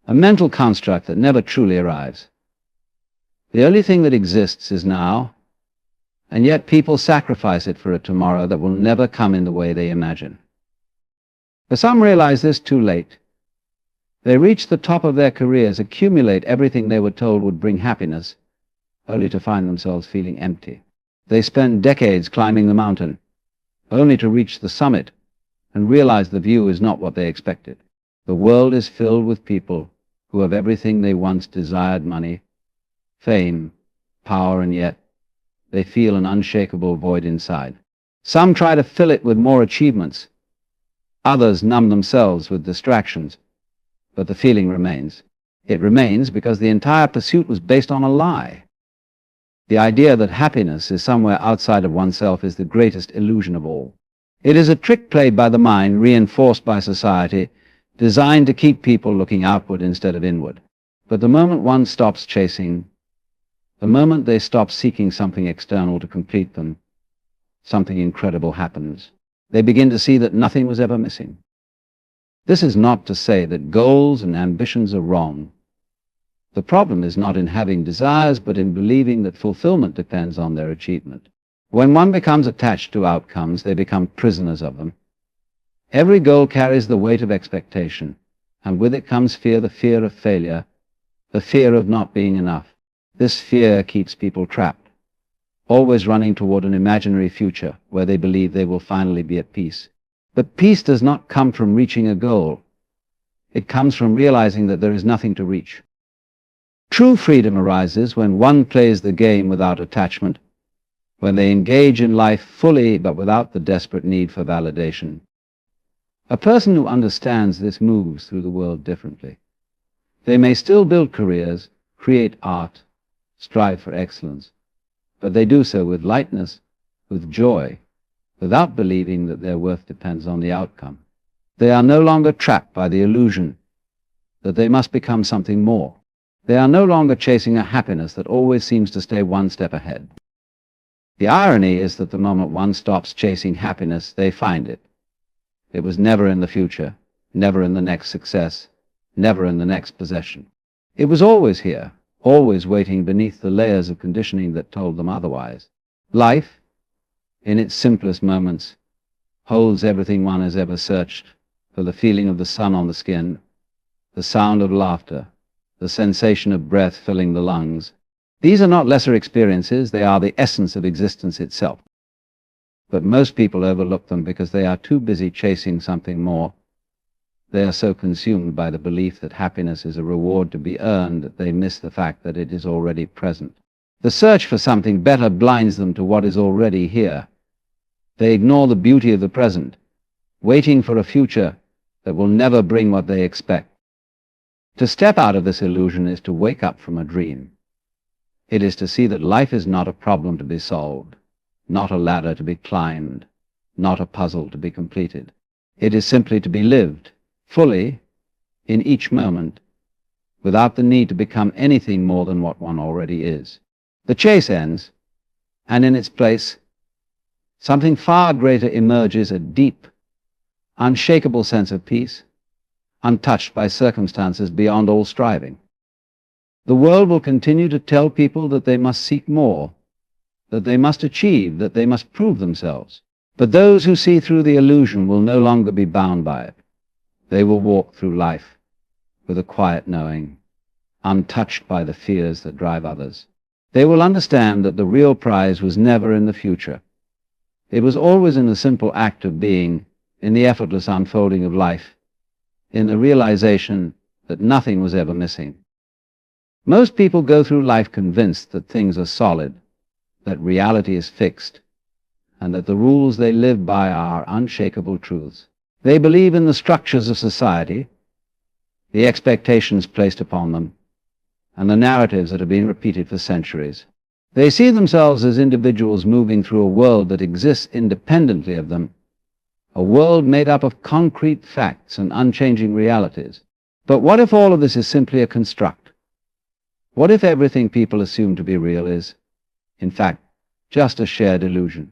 a mental construct that never truly arrives. The only thing that exists is now, and yet people sacrifice it for a tomorrow that will never come in the way they imagine. For some realize this too late. They reach the top of their careers, accumulate everything they were told would bring happiness, only to find themselves feeling empty. They spend decades climbing the mountain, only to reach the summit and realize the view is not what they expected. The world is filled with people who have everything they once desired: money, fame, power, and yet they feel an unshakable void inside. Some try to fill it with more achievements. Others numb themselves with distractions. But the feeling remains. It remains because the entire pursuit was based on a lie. The idea that happiness is somewhere outside of oneself is the greatest illusion of all. It is a trick played by the mind, reinforced by society, designed to keep people looking outward instead of inward. But the moment one stops chasing, the moment they stop seeking something external to complete them, something incredible happens. They begin to see that nothing was ever missing. This is not to say that goals and ambitions are wrong. The problem is not in having desires, but in believing that fulfillment depends on their achievement. When one becomes attached to outcomes, they become prisoners of them. Every goal carries the weight of expectation, and with it comes fear, the fear of failure, the fear of not being enough. This fear keeps people trapped, always running toward an imaginary future where they believe they will finally be at peace. But peace does not come from reaching a goal. It comes from realizing that there is nothing to reach. True freedom arises when one plays the game without attachment, when they engage in life fully but without the desperate need for validation. A person who understands this moves through the world differently. They may still build careers, create art, strive for excellence, but they do so with lightness, with joy, without believing that their worth depends on the outcome. They are no longer trapped by the illusion that they must become something more. They are no longer chasing a happiness that always seems to stay one step ahead. The irony is that the moment one stops chasing happiness, they find it. It was never in the future, never in the next success, never in the next possession. It was always here, always waiting beneath the layers of conditioning that told them otherwise. Life, in its simplest moments, holds everything one has ever searched for: the feeling of the sun on the skin, the sound of laughter, the sensation of breath filling the lungs. These are not lesser experiences, they are the essence of existence itself. But most people overlook them because they are too busy chasing something more. They are so consumed by the belief that happiness is a reward to be earned that they miss the fact that it is already present. The search for something better blinds them to what is already here. They ignore the beauty of the present, waiting for a future that will never bring what they expect. To step out of this illusion is to wake up from a dream. It is to see that life is not a problem to be solved, not a ladder to be climbed, not a puzzle to be completed. It is simply to be lived, fully, in each moment, without the need to become anything more than what one already is. The chase ends, and in its place, something far greater emerges, a deep, unshakable sense of peace, untouched by circumstances beyond all striving. The world will continue to tell people that they must seek more, that they must achieve, that they must prove themselves. But those who see through the illusion will no longer be bound by it. They will walk through life with a quiet knowing, untouched by the fears that drive others. They will understand that the real prize was never in the future. It was always in the simple act of being, in the effortless unfolding of life, in the realization that nothing was ever missing. Most people go through life convinced that things are solid, that reality is fixed, and that the rules they live by are unshakable truths. They believe in the structures of society, the expectations placed upon them, and the narratives that have been repeated for centuries. They see themselves as individuals moving through a world that exists independently of them, a world made up of concrete facts and unchanging realities. But what if all of this is simply a construct? What if everything people assume to be real is, in fact, just a shared illusion?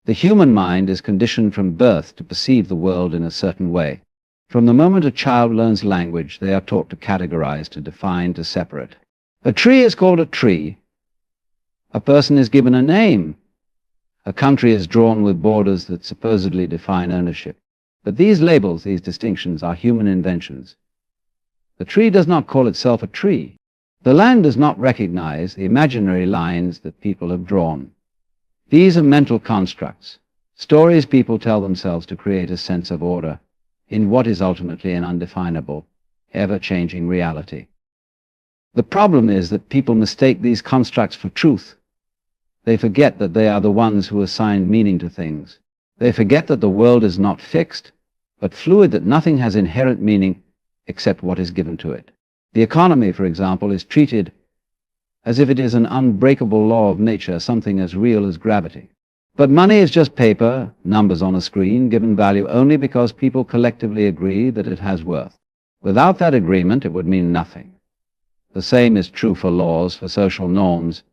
The human mind is conditioned from birth to perceive the world in a certain way. From the moment a child learns language, they are taught to categorize, to define, to separate. A tree is called a tree. A person is given a name. A country is drawn with borders that supposedly define ownership. But these labels, these distinctions, are human inventions. The tree does not call itself a tree. The land does not recognize the imaginary lines that people have drawn. These are mental constructs, stories people tell themselves to create a sense of order in what is ultimately an undefinable, ever-changing reality. The problem is that people mistake these constructs for truth. They forget that they are the ones who assign meaning to things. They forget that the world is not fixed, but fluid, that nothing has inherent meaning except what is given to it. The economy, for example, is treated as if it is an unbreakable law of nature, something as real as gravity. But money is just paper, numbers on a screen, given value only because people collectively agree that it has worth. Without that agreement, it would mean nothing. The same is true for laws, for social norms,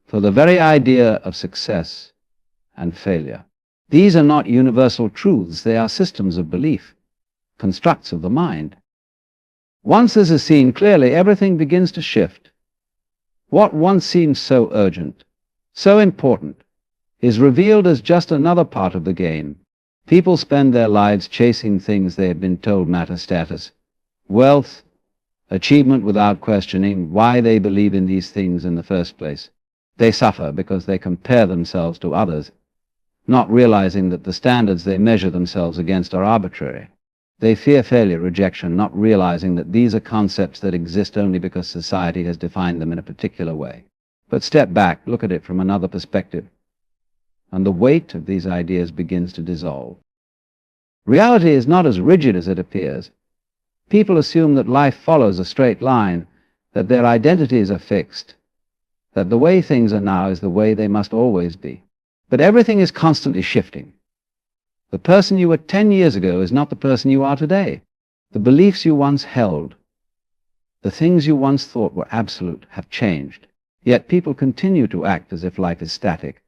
for the very idea of success and failure. These are not universal truths, they are systems of belief, constructs of the mind. Once this is seen clearly, everything begins to shift. What once seemed so urgent, so important, is revealed as just another part of the game. People spend their lives chasing things they have been told matter: status, wealth, achievement, without questioning why they believe in these things in the first place. They suffer because they compare themselves to others, not realizing that the standards they measure themselves against are arbitrary. They fear failure, rejection, not realizing that these are concepts that exist only because society has defined them in a particular way. But step back, look at it from another perspective, and the weight of these ideas begins to dissolve. Reality is not as rigid as it appears. People assume that life follows a straight line, that their identities are fixed, that the way things are now is the way they must always be. But everything is constantly shifting. The person you were 10 years ago is not the person you are today. The beliefs you once held, the things you once thought were absolute, have changed. Yet people continue to act as if life is static,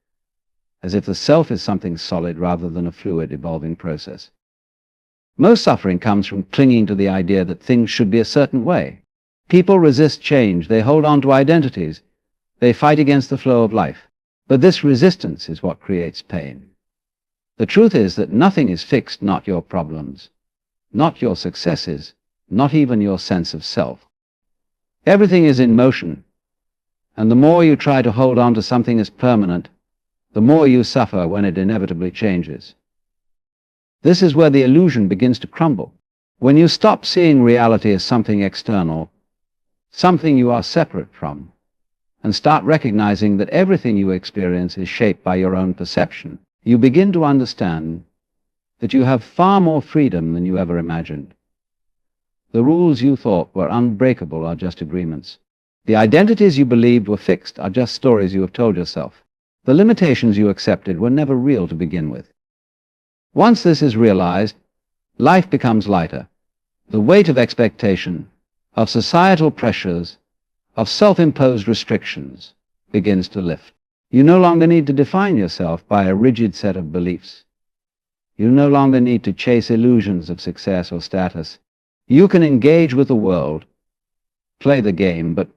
as if the self is something solid rather than a fluid, evolving process. Most suffering comes from clinging to the idea that things should be a certain way. People resist change. They hold on to identities. They fight against the flow of life. But this resistance is what creates pain. The truth is that nothing is fixed, not your problems, not your successes, not even your sense of self. Everything is in motion, and the more you try to hold on to something as permanent, the more you suffer when it inevitably changes. This is where the illusion begins to crumble. When you stop seeing reality as something external, something you are separate from, and start recognizing that everything you experience is shaped by your own perception, you begin to understand that you have far more freedom than you ever imagined. The rules you thought were unbreakable are just agreements. The identities you believed were fixed are just stories you have told yourself. The limitations you accepted were never real to begin with. Once this is realized, life becomes lighter. The weight of expectation, of societal pressures, of self-imposed restrictions begins to lift. You no longer need to define yourself by a rigid set of beliefs. You no longer need to chase illusions of success or status. You can engage with the world, play the game, but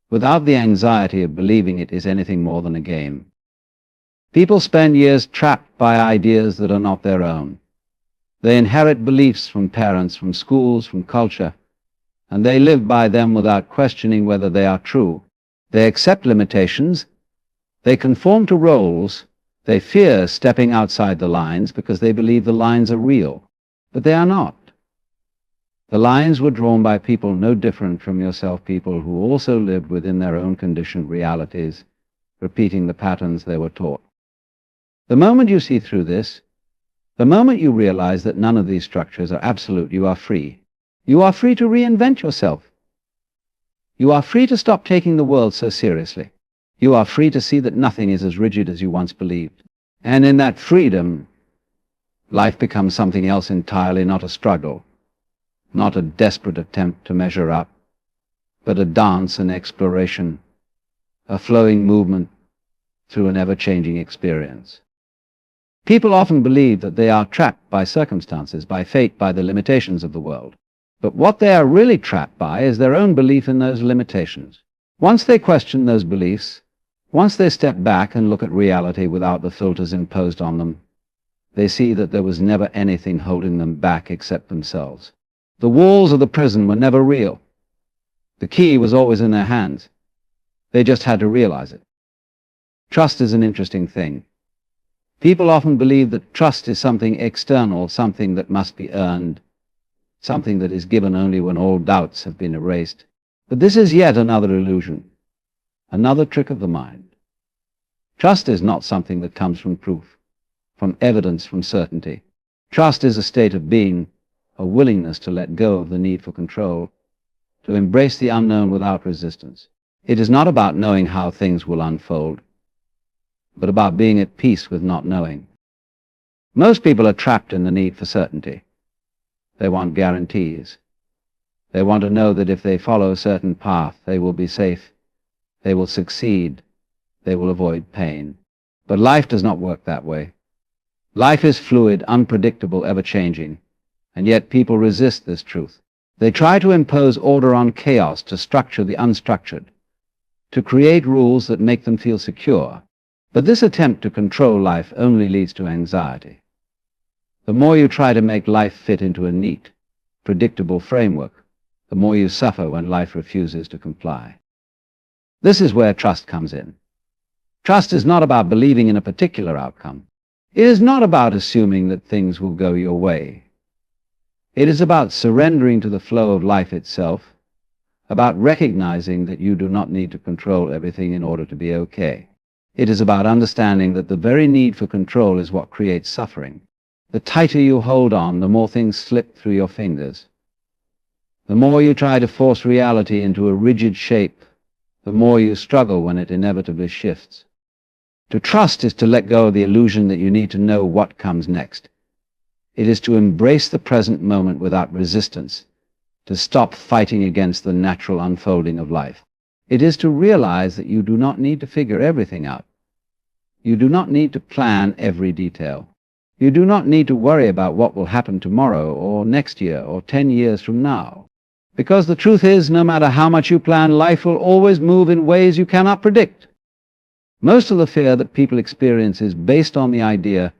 without the anxiety of believing it is anything more than a game. People spend years trapped by ideas that are not their own. They inherit beliefs from parents, from schools, from culture, and they live by them without questioning whether they are true. They accept limitations, they conform to roles, they fear stepping outside the lines because they believe the lines are real, but they are not. The lines were drawn by people no different from yourself, people who also lived within their own conditioned realities, repeating the patterns they were taught. The moment you see through this, the moment you realize that none of these structures are absolute, you are free. You are free to reinvent yourself. You are free to stop taking the world so seriously. You are free to see that nothing is as rigid as you once believed. And in that freedom, life becomes something else entirely, not a struggle, not a desperate attempt to measure up, but a dance and exploration, a flowing movement through an ever-changing experience. People often believe that they are trapped by circumstances, by fate, by the limitations of the world. But what they are really trapped by is their own belief in those limitations. Once they question those beliefs, once they step back and look at reality without the filters imposed on them, they see that there was never anything holding them back except themselves. The walls of the prison were never real. The key was always in their hands. They just had to realize it. Trust is an interesting thing. People often believe that trust is something external, something that must be earned, something that is given only when all doubts have been erased. But this is yet another illusion, another trick of the mind. Trust is not something that comes from proof, from evidence, from certainty. Trust is a state of being, a willingness to let go of the need for control, to embrace the unknown without resistance. It is not about knowing how things will unfold, but about being at peace with not knowing. Most people are trapped in the need for certainty. They want guarantees. They want to know that if they follow a certain path, they will be safe, they will succeed, they will avoid pain. But life does not work that way. Life is fluid, unpredictable, ever-changing, and yet people resist this truth. They try to impose order on chaos, to structure the unstructured, to create rules that make them feel secure. But this attempt to control life only leads to anxiety. The more you try to make life fit into a neat, predictable framework, the more you suffer when life refuses to comply. This is where trust comes in. Trust is not about believing in a particular outcome. It is not about assuming that things will go your way. It is about surrendering to the flow of life itself, about recognizing that you do not need to control everything in order to be okay. It is about understanding that the very need for control is what creates suffering. The tighter you hold on, the more things slip through your fingers. The more you try to force reality into a rigid shape, the more you struggle when it inevitably shifts. To trust is to let go of the illusion that you need to know what comes next. It is to embrace the present moment without resistance, to stop fighting against the natural unfolding of life. It is to realize that you do not need to figure everything out. You do not need to plan every detail. You do not need to worry about what will happen tomorrow or next year or 10 years from now. Because the truth is, no matter how much you plan, life will always move in ways you cannot predict. Most of the fear that people experience is based on the idea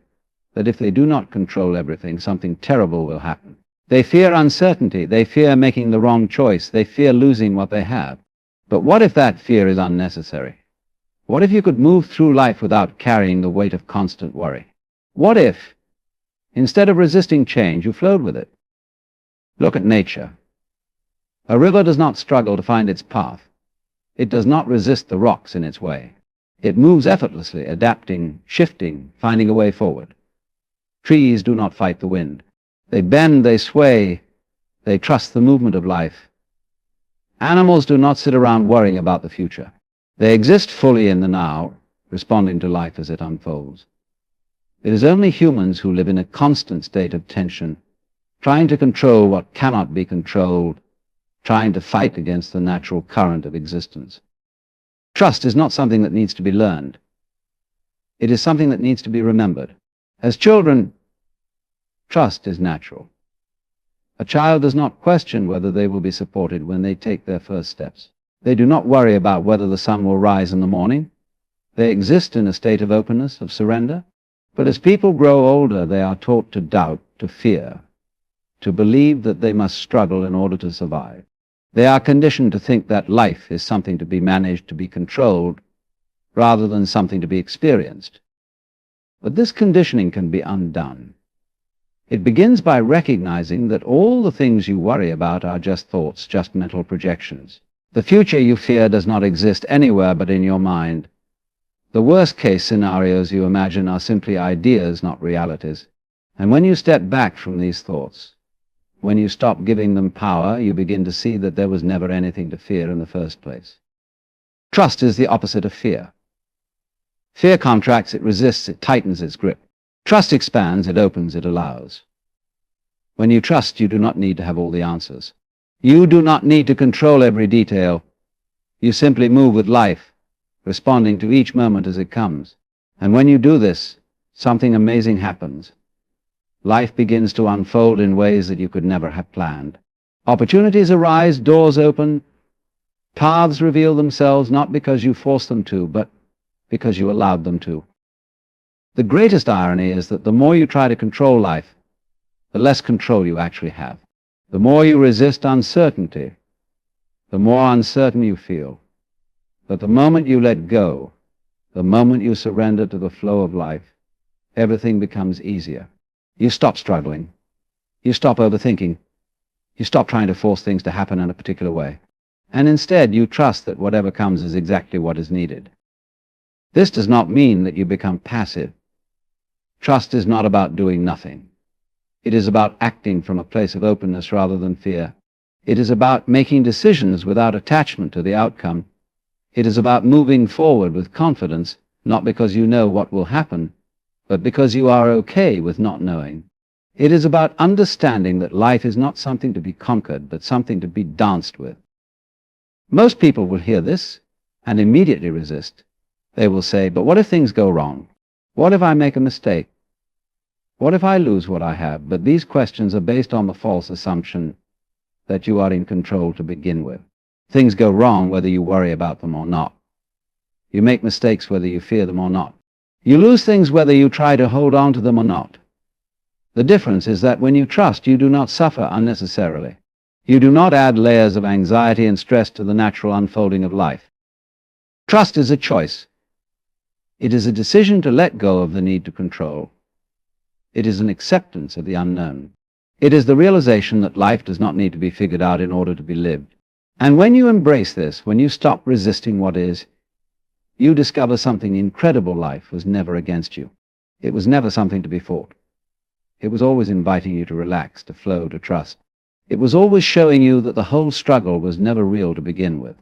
that if they do not control everything, something terrible will happen. They fear uncertainty. They fear making the wrong choice. They fear losing what they have. But what if that fear is unnecessary? What if you could move through life without carrying the weight of constant worry? What if, instead of resisting change, you flowed with it? Look at nature. A river does not struggle to find its path. It does not resist the rocks in its way. It moves effortlessly, adapting, shifting, finding a way forward. Trees do not fight the wind. They bend, they sway, they trust the movement of life. Animals do not sit around worrying about the future. They exist fully in the now, responding to life as it unfolds. It is only humans who live in a constant state of tension, trying to control what cannot be controlled, trying to fight against the natural current of existence. Trust is not something that needs to be learned. It is something that needs to be remembered. As children, trust is natural. A child does not question whether they will be supported when they take their first steps. They do not worry about whether the sun will rise in the morning. They exist in a state of openness, of surrender. But as people grow older, they are taught to doubt, to fear, to believe that they must struggle in order to survive. They are conditioned to think that life is something to be managed, to be controlled, rather than something to be experienced. But this conditioning can be undone. It begins by recognizing that all the things you worry about are just thoughts, just mental projections. The future you fear does not exist anywhere but in your mind. The worst-case scenarios you imagine are simply ideas, not realities. And when you step back from these thoughts, when you stop giving them power, you begin to see that there was never anything to fear in the first place. Trust is the opposite of fear. Fear contracts, it resists, it tightens its grip. Trust expands, it opens, it allows. When you trust, you do not need to have all the answers. You do not need to control every detail. You simply move with life, responding to each moment as it comes. And when you do this, something amazing happens. Life begins to unfold in ways that you could never have planned. Opportunities arise, doors open, paths reveal themselves, not because you forced them to, but because you allowed them to. The greatest irony is that the more you try to control life, the less control you actually have. The more you resist uncertainty, the more uncertain you feel. But the moment you let go, the moment you surrender to the flow of life, everything becomes easier. You stop struggling. You stop overthinking. You stop trying to force things to happen in a particular way. And instead, you trust that whatever comes is exactly what is needed. This does not mean that you become passive. Trust is not about doing nothing. It is about acting from a place of openness rather than fear. It is about making decisions without attachment to the outcome. It is about moving forward with confidence, not because you know what will happen, but because you are okay with not knowing. It is about understanding that life is not something to be conquered, but something to be danced with. Most people will hear this and immediately resist. They will say, but what if things go wrong? What if I make a mistake? What if I lose what I have? But these questions are based on the false assumption that you are in control to begin with. Things go wrong whether you worry about them or not. You make mistakes whether you fear them or not. You lose things whether you try to hold on to them or not. The difference is that when you trust, you do not suffer unnecessarily. You do not add layers of anxiety and stress to the natural unfolding of life. Trust is a choice. It is a decision to let go of the need to control. It is an acceptance of the unknown. It is the realization that life does not need to be figured out in order to be lived. And when you embrace this, when you stop resisting what is, you discover something incredible. Life was never against you. It was never something to be fought. It was always inviting you to relax, to flow, to trust. It was always showing you that the whole struggle was never real to begin with.